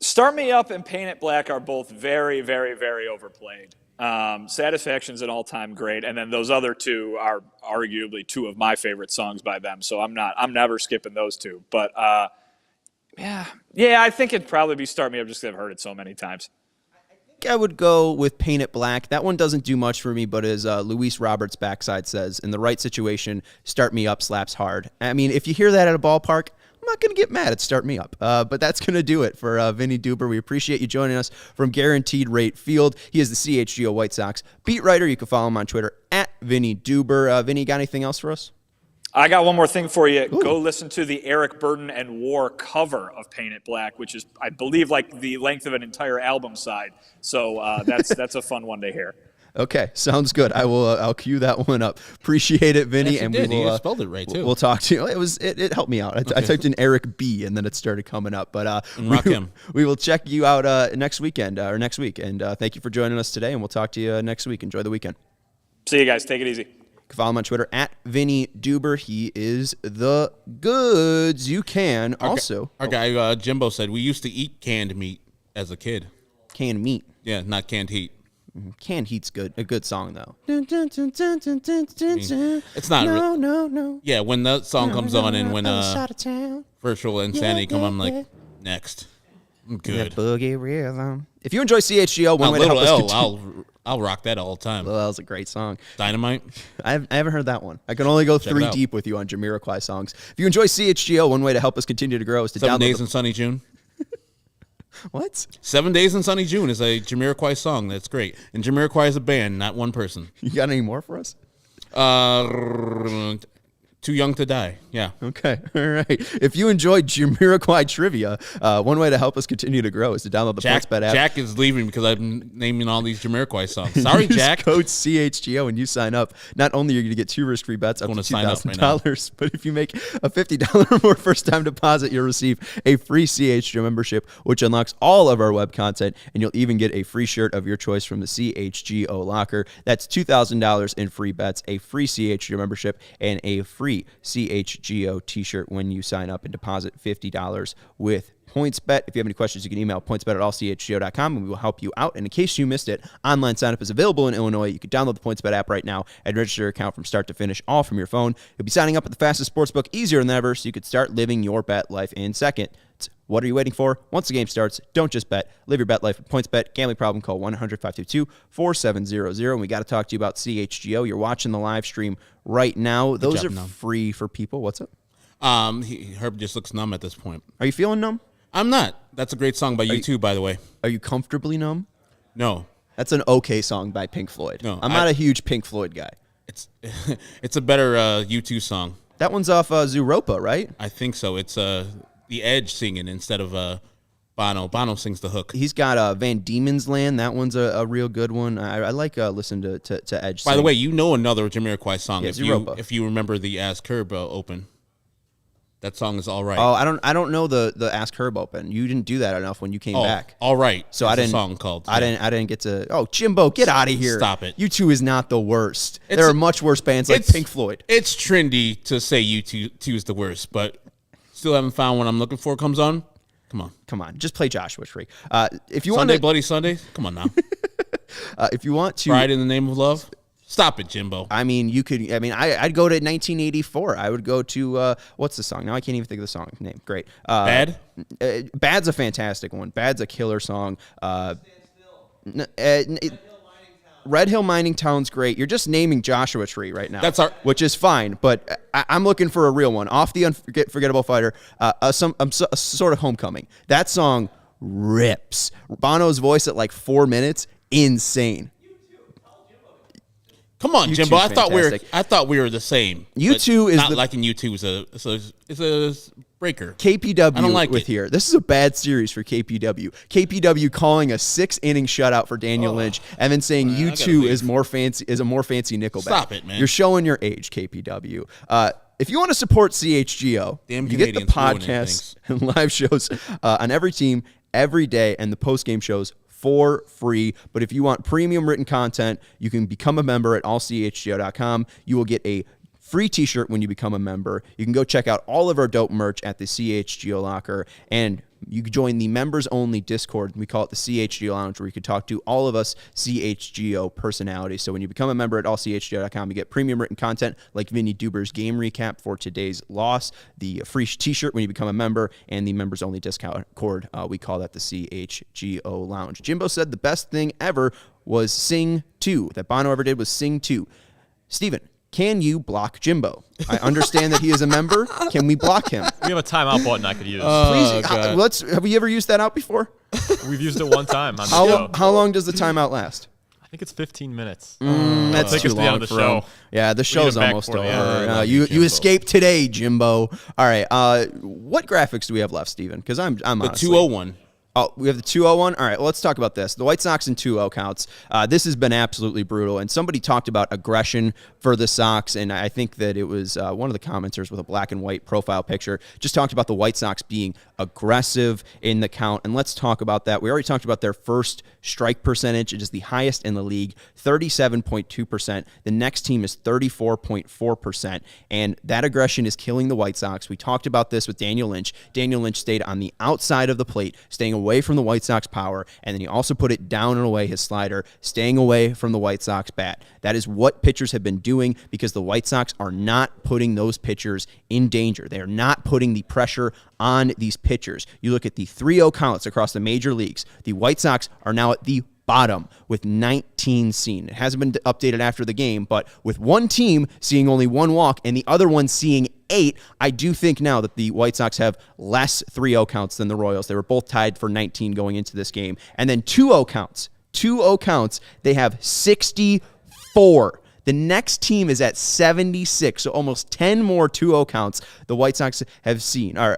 Start Me Up and Paint It Black are both very, very, very overplayed. Satisfaction's an all-time great, and then those other two are arguably two of my favorite songs by them. So I'm never skipping those two. But yeah, I think it'd probably be Start Me Up just because I've heard it so many times. I would go with Paint It Black. That one doesn't do much for me, but as Luis Roberts' backside says, in the right situation, Start Me Up slaps hard. I mean, if you hear that at a ballpark, I'm not going to get mad at Start Me Up. But that's going to do it for Vinny Duber. We appreciate you joining us from Guaranteed Rate Field. He is the CHGO White Sox beat writer. You can follow him on Twitter at Vinny Duber. Vinny, got anything else for us? I got one more thing for you. Ooh. Go listen to the Eric Burden and War cover of Paint It Black, which is, I believe, like the length of an entire album side. So that's a fun one to hear. Okay, sounds good. I'll cue that one up. Appreciate it, Vinny. Yes, and did. we will You spelled it right too. We'll talk to you. It helped me out. I typed in Eric B and then it started coming up. But we will check you out next weekend or next week. And thank you for joining us today. And we'll talk to you next week. Enjoy the weekend. See you guys. Take it easy. Follow him on Twitter at Vinny Duber. He is the goods. You can Our guy Jimbo said we used to eat canned meat as a kid. Canned meat. Yeah, not canned heat. Canned Heat's good. A good song though. It's not. No. Yeah, when that song comes on and when Virtual Insanity come on, I'm like, next. I'm good. Boogie rhythm. If you enjoy CHGO, one way to help us continue. I'll rock that all the time. Little L's a great song. Dynamite. I haven't heard that one. I can only go three deep with you on Jamiroquai songs. If you enjoy CHGO, one way to help us continue to grow is to 7 download. Days in Sunny June. What? 7 Days in Sunny June is a Jamiroquai song. That's great. And Jamiroquai is a band, not one person. You got any more for us? Too Young to Die. Yeah. Okay. All right. If you enjoyed Jamiroquai trivia, one way to help us continue to grow is to download the PointsBet app. Jack is leaving because I'm naming all these Jamiroquai songs. Sorry, Use Jack. Code CHGO when you sign up. Not only are you going to get 2 risk-free bets up to $2,000, but if you make a $50 or more first-time deposit, you'll receive a free CHGO membership, which unlocks all of our web content, and you'll even get a free shirt of your choice from the CHGO locker. That's $2,000 in free bets, a free CHGO membership, and a free CHGO t-shirt when you sign up and deposit $50 with PointsBet. If you have any questions, you can email pointsbet@allchgo.com and we will help you out. And in case you missed it, online sign-up is available in Illinois. You can download the PointsBet app right now and register your account from start to finish, all from your phone. You'll be signing up at the fastest sportsbook easier than ever, so you could start living your bet life in seconds. What are you waiting for? Once the game starts, don't just bet. Live your bet life with PointsBet. Gambling problem, call 1-800-522-4700. And we got to talk to you about CHGO. You're watching the live stream right now. Those are free for people. What's up? Herb just looks numb at this point. Are you feeling numb? I'm not. That's a great song by U2, by the way. Are you comfortably numb? No. That's an okay song by Pink Floyd. No, I'm not a huge Pink Floyd guy. It's a better U2 song. That one's off Zooropa, right? I think so. It's The Edge singing instead of Bono. Bono sings the hook. He's got Van Diemen's Land. That one's a real good one. I like listening to Edge sing. By the way, you know another Jamiroquai song. Yeah, if you remember the Ask Herb Open. That song is All Right. Oh, I don't know the Ask Herb Open. You didn't do that enough when you came back. All Right. So I didn't. A song called. I didn't get to. Oh, Jimbo, get out of here! Stop it. U2 is not the worst. There are much worse bands like Pink Floyd. It's trendy to say U2 is the worst, but still haven't found what I'm looking for. Comes on. Come on. Just play Joshua Tree. If you Sunday want Bloody Sunday. Come on now. If you want to. Pride in the Name of Love. Stop it, Jimbo. I mean, you could. I mean, I'd go to 1984. I would go to what's the song? Now I can't even think of the song name. Great. Bad. Bad's a fantastic one. Bad's a killer song. Red Hill Mining Town's great. You're just naming Joshua Tree right now. Which is fine, but I'm looking for a real one. Off the Unforgettable Fighter, a sort of Homecoming. That song rips. Bono's voice at like 4 minutes, insane. Come on, Jimbo. I thought we were the same. U2 is not liking U2 is a breaker. KPW I don't like with it. here. This is a bad series for KPW. KPW calling a 6-inning shutout for Daniel Lynch and then saying U2 is a more fancy Nickelback. Stop it, man. You're showing your age, KPW. If you want to support CHGO, you get the podcasts and live shows on every team every day, and the post-game shows for free. But if you want premium written content, you can become a member at allchgo.com. You will get a free t-shirt when you become a member. You can go check out all of our dope merch at the CHGO Locker, and you can join the members-only Discord. We call it the CHGO Lounge, where you can talk to all of us CHGO personalities. So when you become a member at allchgo.com, you get premium written content like Vinny Duber's game recap for today's loss, the free t-shirt when you become a member, and the members-only Discord. We call that the CHGO Lounge. Jimbo said the best thing ever was Sing 2. That Bono ever did was Sing 2. Steven, can you block Jimbo? I understand that he is a member. Can we block him? We have a timeout button I could use. Please, have we ever used that out before? We've used it one time on the show. How long does the timeout last? I think it's 15 minutes. That's too long the for show. him. Yeah, the show's almost over. You Jimbo. escaped today, Jimbo. All right. What graphics do we have left, Steven? Because I'm The honestly 201. Oh, we have the 2-0-1? All right, well, let's talk about this. The White Sox in 2-0 counts. This has been absolutely brutal, and somebody talked about aggression for the Sox, and I think that it was one of the commenters with a black and white profile picture just talked about the White Sox being aggressive in the count, and let's talk about that. We already talked about their first strike percentage. It is the highest in the league, 37.2%. The next team is 34.4%, and that aggression is killing the White Sox. We talked about this with Daniel Lynch. Daniel Lynch stayed on the outside of the plate, staying away from the White Sox power, and then he also put it down and away, his slider, staying away from the White Sox bat. That is what pitchers have been doing because the White Sox are not putting those pitchers in danger. They are not putting the pressure on these pitchers. You look at the 3-0 counts across the major leagues. The White Sox are now at the bottom with 19 seen. It hasn't been updated after the game, but with one team seeing only one walk and the other one seeing 8, I do think now that the White Sox have less 3-0 counts than the Royals. They were both tied for 19 going into this game. And then 2-0 counts. 2-0 counts, they have 64. The next team is at 76, so almost 10 more 2-0 counts the White Sox have seen, or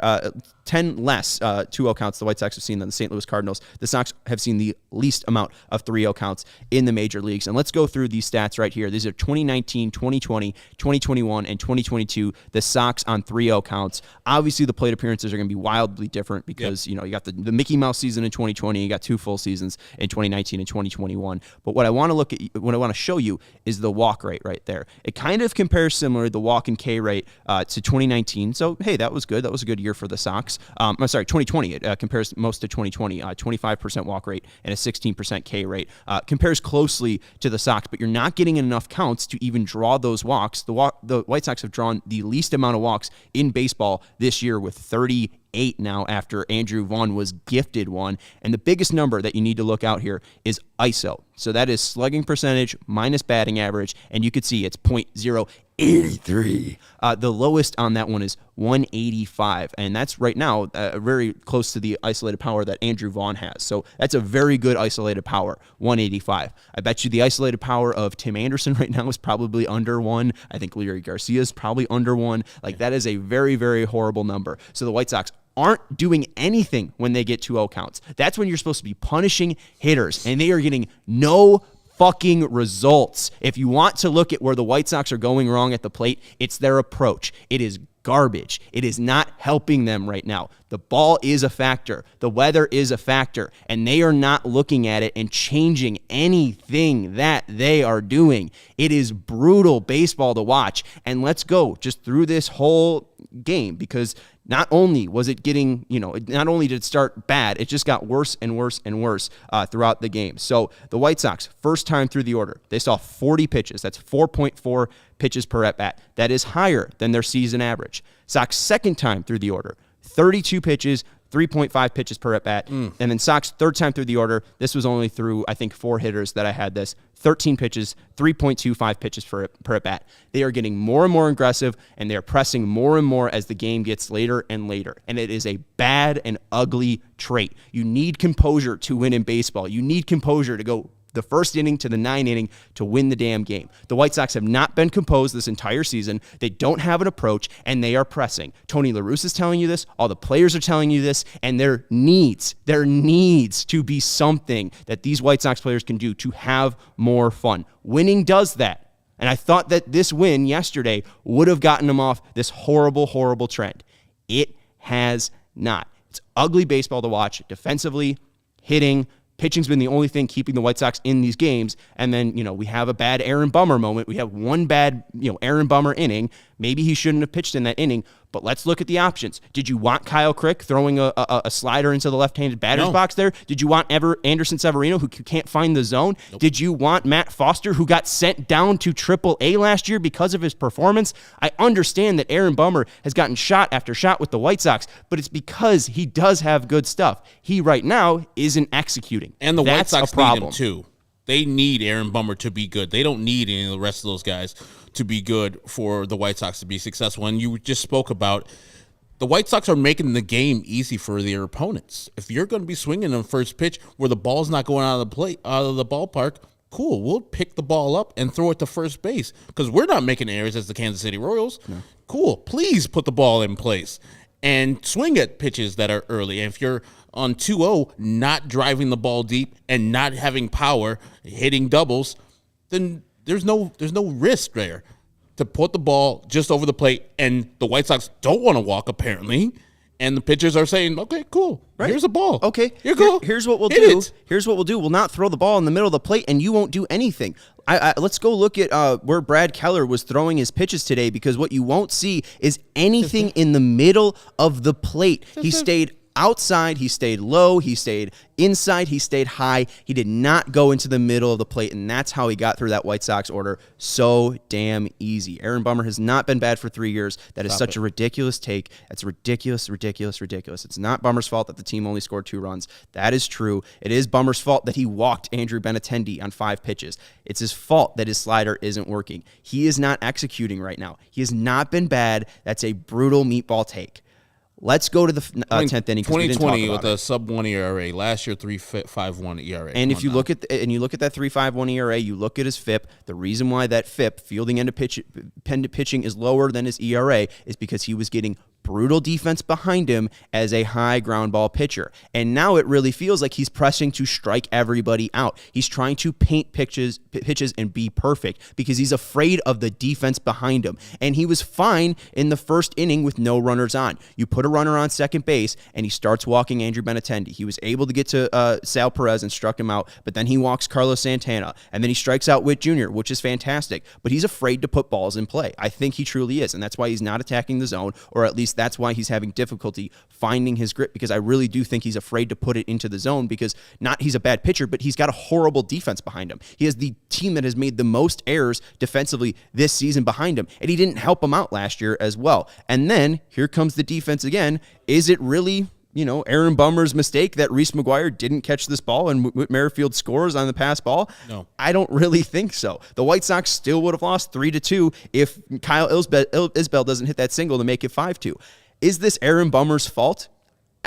10 less 2-0 counts the White Sox have seen than the St. Louis Cardinals. The Sox have seen the least amount of 3-0 counts in the major leagues. And let's go through these stats right here. These are 2019, 2020, 2021, and 2022, the Sox on 3-0 counts. Obviously, the plate appearances are going to be wildly different because, you got the Mickey Mouse season in 2020, you got 2 full seasons in 2019 and 2021. But what I want to show you is the walk rate right there. It kind of compares similar, the walk and K rate, to 2019. So, hey, that was good. That was a good year for the Sox. 2020. It compares most to 2020. 25% walk rate and a 16% K rate. Compares closely to the Sox, but you're not getting enough counts to even draw those walks. The White Sox have drawn the least amount of walks in baseball this year with 38 now after Andrew Vaughn was gifted one. And the biggest number that you need to look out here is ISO. So that is slugging percentage minus batting average, and you could see it's .083. The lowest on that one is 185, and that's right now very close to the isolated power that Andrew Vaughn has. So that's a very good isolated power, 185. I bet you the isolated power of Tim Anderson right now is probably under 1. I think Leury Garcia is probably under 1. Like, that is a very, very horrible number. So the White Sox aren't doing anything when they get 2-0 counts. That's when you're supposed to be punishing hitters, and they are getting no fucking results. If you want to look at where the White Sox are going wrong at the plate, it's their approach. It is garbage. It is not helping them right now. The ball is a factor. The weather is a factor, and they are not looking at it and changing anything that they are doing. It is brutal baseball to watch, and let's go just through this whole game, because not only was it getting, not only did it start bad, it just got worse and worse and worse throughout the game. So the White Sox, first time through the order, they saw 40 pitches. That's 4.4 pitches per at-bat. That is higher than their season average. Sox, second time through the order, 32 pitches, 3.5 pitches per at-bat. And then Sox, third time through the order, this was only through, I think, 4 hitters that I had this, 13 pitches, 3.25 pitches per at-bat. They are getting more and more aggressive, and they are pressing more and more as the game gets later and later. And it is a bad and ugly trait. You need composure to win in baseball. You need composure to go the first inning to the 9th inning to win the damn game. The White Sox have not been composed this entire season. They don't have an approach, and they are pressing. Tony La Russa is telling you this. All the players are telling you this, and there needs to be something that these White Sox players can do to have more fun. Winning does that, and I thought that this win yesterday would have gotten them off this horrible, horrible trend. It has not. It's ugly baseball to watch defensively, hitting. Pitching's been the only thing keeping the White Sox in these games. And then, we have a bad Aaron Bummer moment. We have one bad, Aaron Bummer inning. Maybe he shouldn't have pitched in that inning, but let's look at the options. Did you want Kyle Crick throwing a slider into the left-handed batter's box there? Did you want Anderson Severino, who can't find the zone? Nope. Did you want Matt Foster, who got sent down to AAA last year because of his performance? I understand that Aaron Bummer has gotten shot after shot with the White Sox, but it's because he does have good stuff. He right now isn't executing. And the That's White Sox a problem. need him too. They need Aaron Bummer to be good. They don't need any of the rest of those guys to be good for the White Sox to be successful. And you just spoke about the White Sox are making the game easy for their opponents. If you're going to be swinging on first pitch where the ball's not going out of the ballpark, cool. We'll pick the ball up and throw it to first base because we're not making errors as the Kansas City Royals. No. Cool. Please put the ball in place and swing at pitches that are early. And if you're on 2-0, not driving the ball deep and not having power, hitting doubles, then there's no risk there to put the ball just over the plate. And the White Sox don't want to walk, apparently. And the pitchers are saying, okay, cool. Right. Here's a ball. Okay. You're cool. Here's what we'll do. Here's what we'll do. We'll not throw the ball in the middle of the plate, and you won't do anything. Let's go look at where Brad Keller was throwing his pitches today, because what you won't see is anything in the middle of the plate. He stayed outside, he stayed low, he stayed inside, he stayed high. He did not go into the middle of the plate, and that's how he got through that White Sox order so damn easy. Aaron Bummer has not been bad for 3 years. That is such a ridiculous take. That's ridiculous. It's not Bummer's fault that the team only scored 2 runs. That is true. It is Bummer's fault that he walked Andrew Benintendi on 5 pitches. It's his fault that his slider isn't working. He is not executing right now. He has not been bad. That's a brutal meatball take. Let's go to the 10th inning. 2020 with a sub-1 ERA. Last year, 3.51 ERA. And if you look at that 3.51 ERA, you look at his FIP. The reason why that FIP, fielding end to pitching, is lower than his ERA is because he was getting brutal defense behind him as a high ground ball pitcher. And now it really feels like he's pressing to strike everybody out. He's trying to paint pitches and be perfect because he's afraid of the defense behind him. And he was fine in the first inning with no runners on. You put a runner on second base and he starts walking Andrew Benintendi. He was able to get to Sal Perez and struck him out, but then he walks Carlos Santana, and then he strikes out Witt Jr., which is fantastic. But he's afraid to put balls in play. I think he truly is, and that's why he's not attacking the zone, or at least that's why he's having difficulty finding his grip, because I really do think he's afraid to put it into the zone because not he's a bad pitcher, but he's got a horrible defense behind him. He has the team that has made the most errors defensively this season behind him, and he didn't help him out last year as well. And then here comes the defense again. Is it really, Aaron Bummer's mistake that Reese Maguire didn't catch this ball and Whit Merrifield scores on the pass ball? No. I don't really think so. The White Sox still would have lost 3-2 if Kyle Isbell doesn't hit that single to make it 5-2. Is this Aaron Bummer's fault?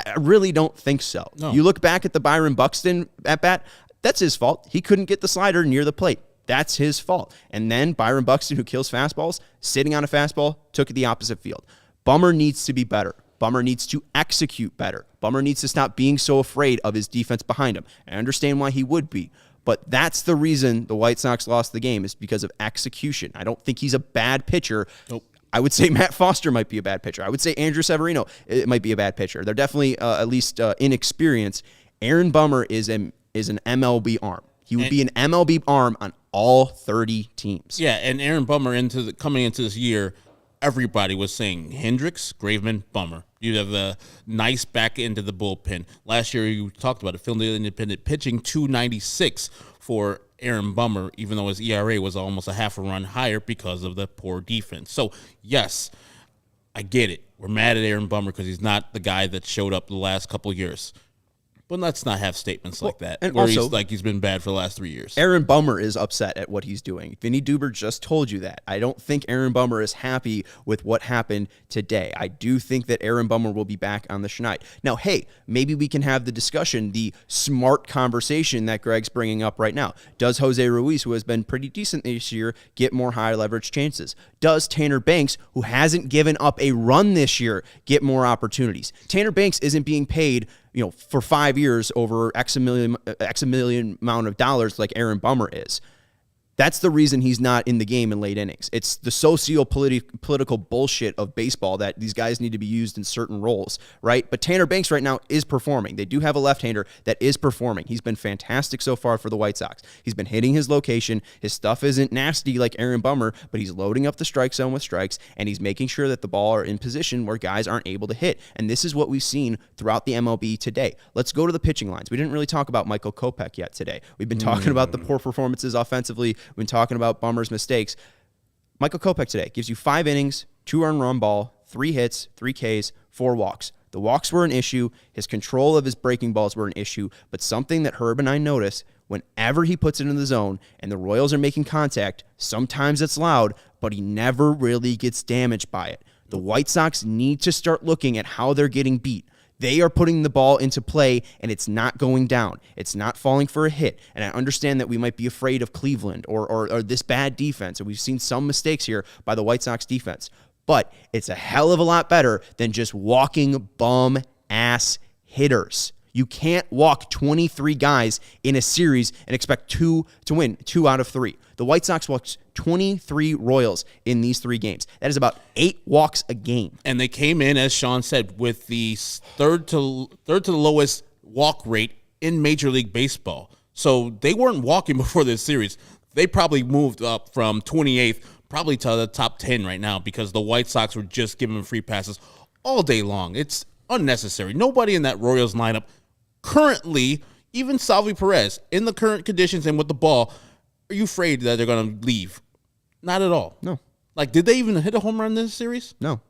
I really don't think so. No. You look back at the Byron Buxton at bat, that's his fault. He couldn't get the slider near the plate. That's his fault. And then Byron Buxton, who kills fastballs, sitting on a fastball, took it the opposite field. Bummer needs to be better. Bummer needs to execute better. Bummer needs to stop being so afraid of his defense behind him. I understand why he would be, but that's the reason the White Sox lost the game, is because of execution. I don't think he's a bad pitcher. Nope. I would say Matt Foster might be a bad pitcher. I would say Andrew Severino might be a bad pitcher. They're definitely at least inexperienced. Aaron Bummer is an MLB arm. He would be an MLB arm on all 30 teams. Yeah, and Aaron Bummer coming into this year, everybody was saying Hendricks, Graveman, Bummer. You'd have a nice back end of the bullpen. Last year, you talked about it, fielding independent pitching, 296 for Aaron Bummer, even though his ERA was almost a half a run higher because of the poor defense. So, yes, I get it. We're mad at Aaron Bummer because he's not the guy that showed up the last couple of years. But let's not have statements like that, and where also, he's been bad for the last 3 years. Aaron Bummer is upset at what he's doing. Vinny Duber just told you that. I don't think Aaron Bummer is happy with what happened today. I do think that Aaron Bummer will be back on the Schneid. Now, hey, maybe we can have the discussion, the smart conversation that Greg's bringing up right now. Does Jose Ruiz, who has been pretty decent this year, get more high leverage chances? Does Tanner Banks, who hasn't given up a run this year, get more opportunities? Tanner Banks isn't being paid for 5 years over X a million amount of dollars like Aaron Bummer is. That's the reason he's not in the game in late innings. It's the socio-political bullshit of baseball that these guys need to be used in certain roles, right? But Tanner Banks right now is performing. They do have a left-hander that is performing. He's been fantastic so far for the White Sox. He's been hitting his location. His stuff isn't nasty like Aaron Bummer, but he's loading up the strike zone with strikes, and he's making sure that the ball are in position where guys aren't able to hit. And this is what we've seen throughout the MLB today. Let's go to the pitching lines. We didn't really talk about Michael Kopech yet today. We've been talking about the poor performances offensively. We've been talking about Bummer's mistakes. Michael Kopech today gives you 5 innings, 2 earned run ball, 3 hits, 3 Ks, 4 walks. The walks were an issue. His control of his breaking balls were an issue. But something that Herb and I notice, whenever he puts it in the zone and the Royals are making contact, sometimes it's loud, but he never really gets damaged by it. The White Sox need to start looking at how they're getting beat. They are putting the ball into play, and it's not going down. It's not falling for a hit. And I understand that we might be afraid of Cleveland or this bad defense, and we've seen some mistakes here by the White Sox defense. But it's a hell of a lot better than just walking bum-ass hitters. You can't walk 23 guys in a series and expect 2 to win, 2 out of 3. The White Sox walked 23 Royals in these 3 games. That is about 8 walks a game. And they came in, as Sean said, with the third to the lowest walk rate in Major League Baseball. So they weren't walking before this series. They probably moved up from 28th probably to the top 10 right now because the White Sox were just giving them free passes all day long. It's unnecessary. Nobody in that Royals lineup currently, even Salvi Perez, in the current conditions and with the ball, are you afraid that they're going to leave? Not at all. No. Like, did they even hit a home run in this series? No.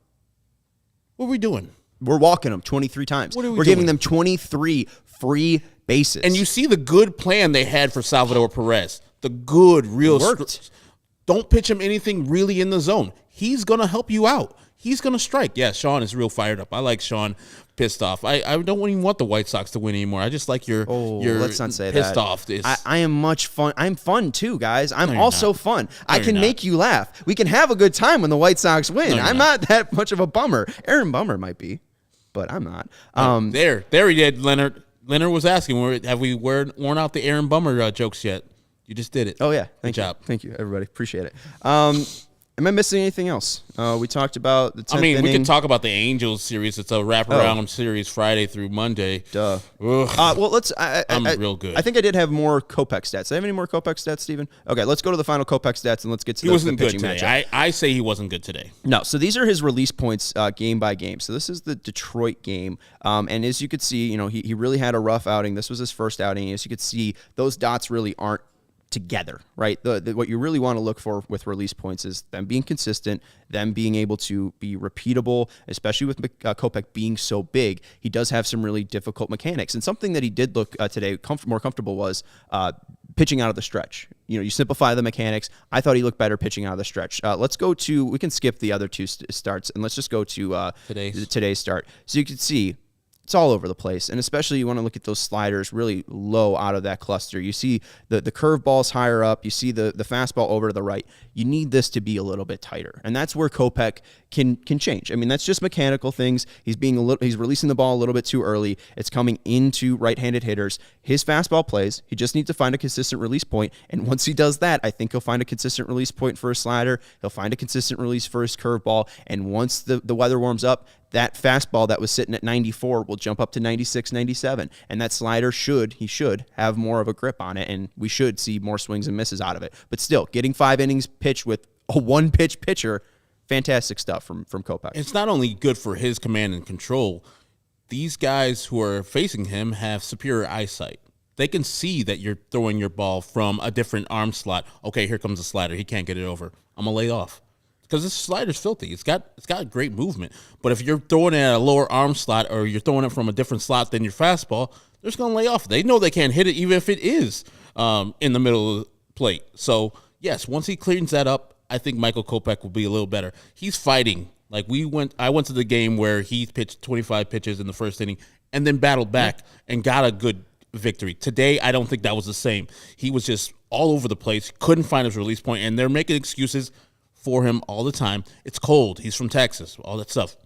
What are we doing? We're walking them 23 times. What are we We're doing? giving them 23 free bases. And you see the good plan they had for Salvador Perez. The good, real... Don't pitch him anything really in the zone. He's going to help you out. He's going to strike. Yeah, Sean is real fired up. I like Sean pissed off. I don't even want the White Sox to win anymore. I just like your let's not say pissed that. off. I am much fun. I'm fun too, guys. I'm also fun. I can you're make you laugh. We can have a good time when the White Sox win. I'm not that much of a bummer. Aaron Bummer might be, but I'm not. There he did, Leonard. Leonard was asking, have we worn out the Aaron Bummer jokes yet? You just did it. Oh, yeah. Good job. Thank you, everybody. Appreciate it. Am I missing anything else? We talked about the 10th inning. We could talk about the Angels series. It's a wraparound series Friday through Monday. Duh. Well, let's. I'm real good. I think I did have more Kopeck stats. Do I have any more Kopeck stats, Steven? Okay, let's go to the final Kopeck stats and let's get to the pitching matchup. I say he wasn't good today. No, so these are his release points game by game. So this is the Detroit game. And as you could see, he really had a rough outing. This was his first outing. As you could see, those dots really aren't together, right? What you really want to look for with release points is them being consistent, them being able to be repeatable, especially with Kopeck being so big. He does have some really difficult mechanics. And something that he did look today more comfortable was pitching out of the stretch. You simplify the mechanics. I thought he looked better pitching out of the stretch. Let's go to, we can skip the other 2 starts, and let's just go to today's start. So you can see it's all over the place, and especially you want to look at those sliders really low out of that cluster. You see the curve balls higher up. You see the fastball over to the right. You need this to be a little bit tighter, and that's where Kopeck can change. I mean, that's just mechanical things. He's releasing the ball a little bit too early. It's coming into right-handed hitters. His fastball plays. He just needs to find a consistent release point, and once he does that, I think he'll find a consistent release point for his slider. He'll find a consistent release for his curveball, and once the weather warms up, that fastball that was sitting at 94 will jump up to 96, 97. And that slider should have more of a grip on it, and we should see more swings and misses out of it. But still, getting 5 innings pitched with a one-pitch pitcher, fantastic stuff from Kopeck. It's not only good for his command and control. These guys who are facing him have superior eyesight. They can see that you're throwing your ball from a different arm slot. Okay, here comes the slider. He can't get it over. I'm going to lay off. Because this slider's filthy. It's got great movement. But if you're throwing it at a lower arm slot or you're throwing it from a different slot than your fastball, they're just going to lay off. They know they can't hit it even if it is in the middle of the plate. So, yes, once he cleans that up, I think Michael Kopech will be a little better. He's fighting. Like I went to the game where he pitched 25 pitches in the first inning and then battled back and got a good victory. Today, I don't think that was the same. He was just all over the place, couldn't find his release point, and they're making excuses for him all the time. It's cold. He's from Texas. All that stuff.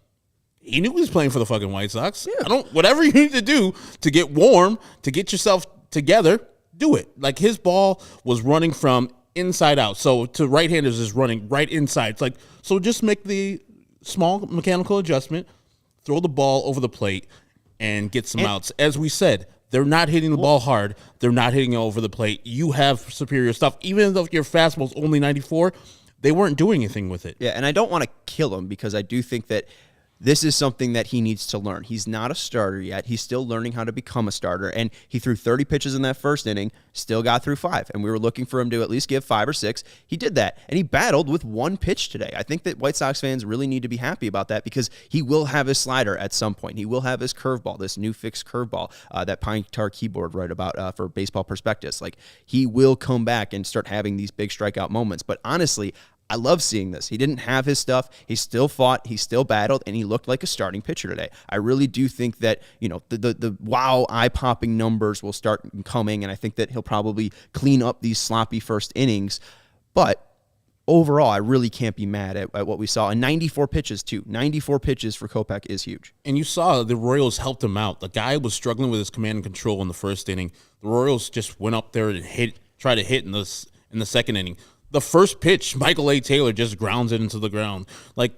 He knew he was playing for the fucking White Sox. Yeah. Whatever you need to do to get warm, to get yourself together, do it. Like his ball was running from inside out. So to right-handers is running right inside. It's like, so just make the small mechanical adjustment, throw the ball over the plate, and get some outs. As we said, they're not hitting the ball hard. They're not hitting it over the plate. You have superior stuff. Even though your fastball's only 94, they weren't doing anything with it. Yeah, and I don't want to kill him because I do think that this is something that he needs to learn. He's not a starter yet. He's still learning how to become a starter, and he threw 30 pitches in that first inning, still got through 5, and we were looking for him to at least give 5 or 6. He did that, and he battled with 1 pitch today. I think that White Sox fans really need to be happy about that because he will have his slider at some point. He will have his curveball, this new fixed curveball that Pine Tar Keyboard wrote about for Baseball Prospectus. Like, he will come back and start having these big strikeout moments, but honestly, I love seeing this. He didn't have his stuff. He still fought. He still battled, and he looked like a starting pitcher today. I really do think that, the wow, eye-popping numbers will start coming, and I think that he'll probably clean up these sloppy first innings. But overall, I really can't be mad at what we saw. And 94 pitches, too. 94 pitches for Kopeck is huge. And you saw the Royals helped him out. The guy was struggling with his command and control in the first inning. The Royals just went up there and tried to hit in the second inning. The first pitch, Michael A. Taylor just grounds it into the ground. Like,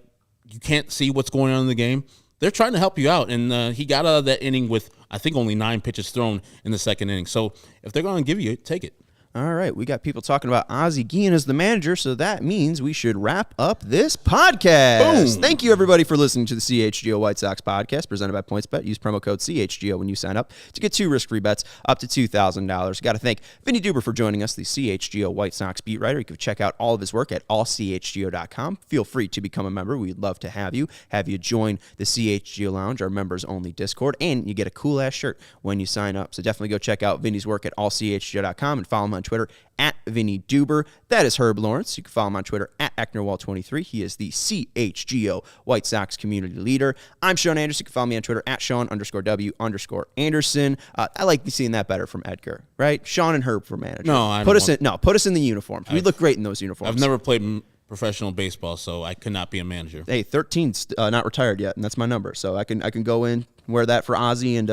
you can't see what's going on in the game. They're trying to help you out, and he got out of that inning with, I think, only 9 pitches thrown in the second inning. So if they're going to give you it, take it. All right, we got people talking about Ozzie Guillen as the manager, so that means we should wrap up this podcast. Boom. Thank you, everybody, for listening to the CHGO White Sox podcast presented by PointsBet. Use promo code CHGO when you sign up to get 2 risk-free bets up to $2,000. Got to thank Vinny Duber for joining us, the CHGO White Sox beat writer. You can check out all of his work at allchgo.com. Feel free to become a member. We'd love to have you join the CHGO Lounge, our members-only Discord, and you get a cool-ass shirt when you sign up. So definitely go check out Vinny's work at allchgo.com and follow him on Twitter at Vinny Duber. That is Herb Lawrence. You can follow him on Twitter at AcknerWall23. He is the CHGO White Sox community leader. I'm Sean Anderson. You can follow me on Twitter at Sean_W_Anderson. I like seeing that better from Edgar, right? Sean and Herb for manager. Put us in the uniforms. We look great in those uniforms. I've never played professional baseball, so I could not be a manager. Hey, 13's not retired yet, and that's my number. So I can go in, wear that for Ozzie, and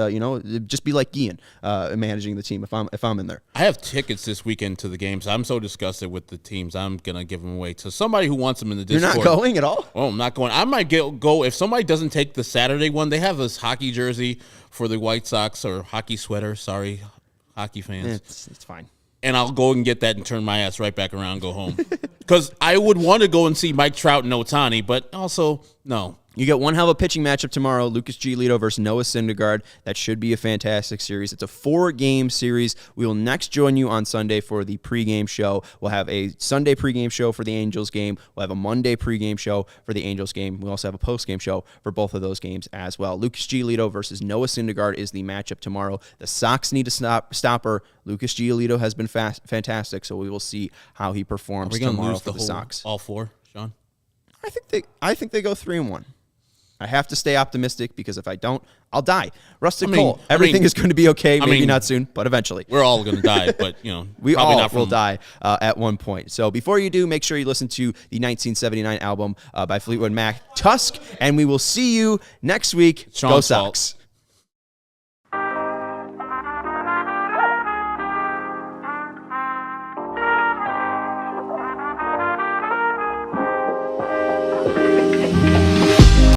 just be like Guillen managing the team if I'm in there. I have tickets this weekend to the games. I'm so disgusted with the teams. I'm gonna give them away to somebody who wants them in the Discord. You're not going at all? Oh, I'm not going. I might go if somebody doesn't take the Saturday one. They have this hockey jersey for the White Sox, or hockey sweater. Sorry, hockey fans. It's fine. And I'll go and get that and turn my ass right back around and go home. Because I would want to go and see Mike Trout and Ohtani, but also, no. You get one hell of a pitching matchup tomorrow, Lucas Giolito versus Noah Syndergaard. That should be a fantastic series. It's a 4-game series. We will next join you on Sunday for the pregame show. We'll have a Sunday pregame show for the Angels game. We'll have a Monday pregame show for the Angels game. We'll also have a postgame show for both of those games as well. Lucas Giolito versus Noah Syndergaard is the matchup tomorrow. The Sox need to stopper. Lucas Giolito has been fantastic, so we will see how he performs tomorrow for the Sox. All 4, Sean? I think they go 3-1. I have to stay optimistic because if I don't, I'll die. Rustic Cole, everything is going to be okay. Maybe not soon, but eventually. We're all going to die, but, we all will die at one point. So before you do, make sure you listen to the 1979 album by Fleetwood Mac, Tusk, and we will see you next week. Go Sox.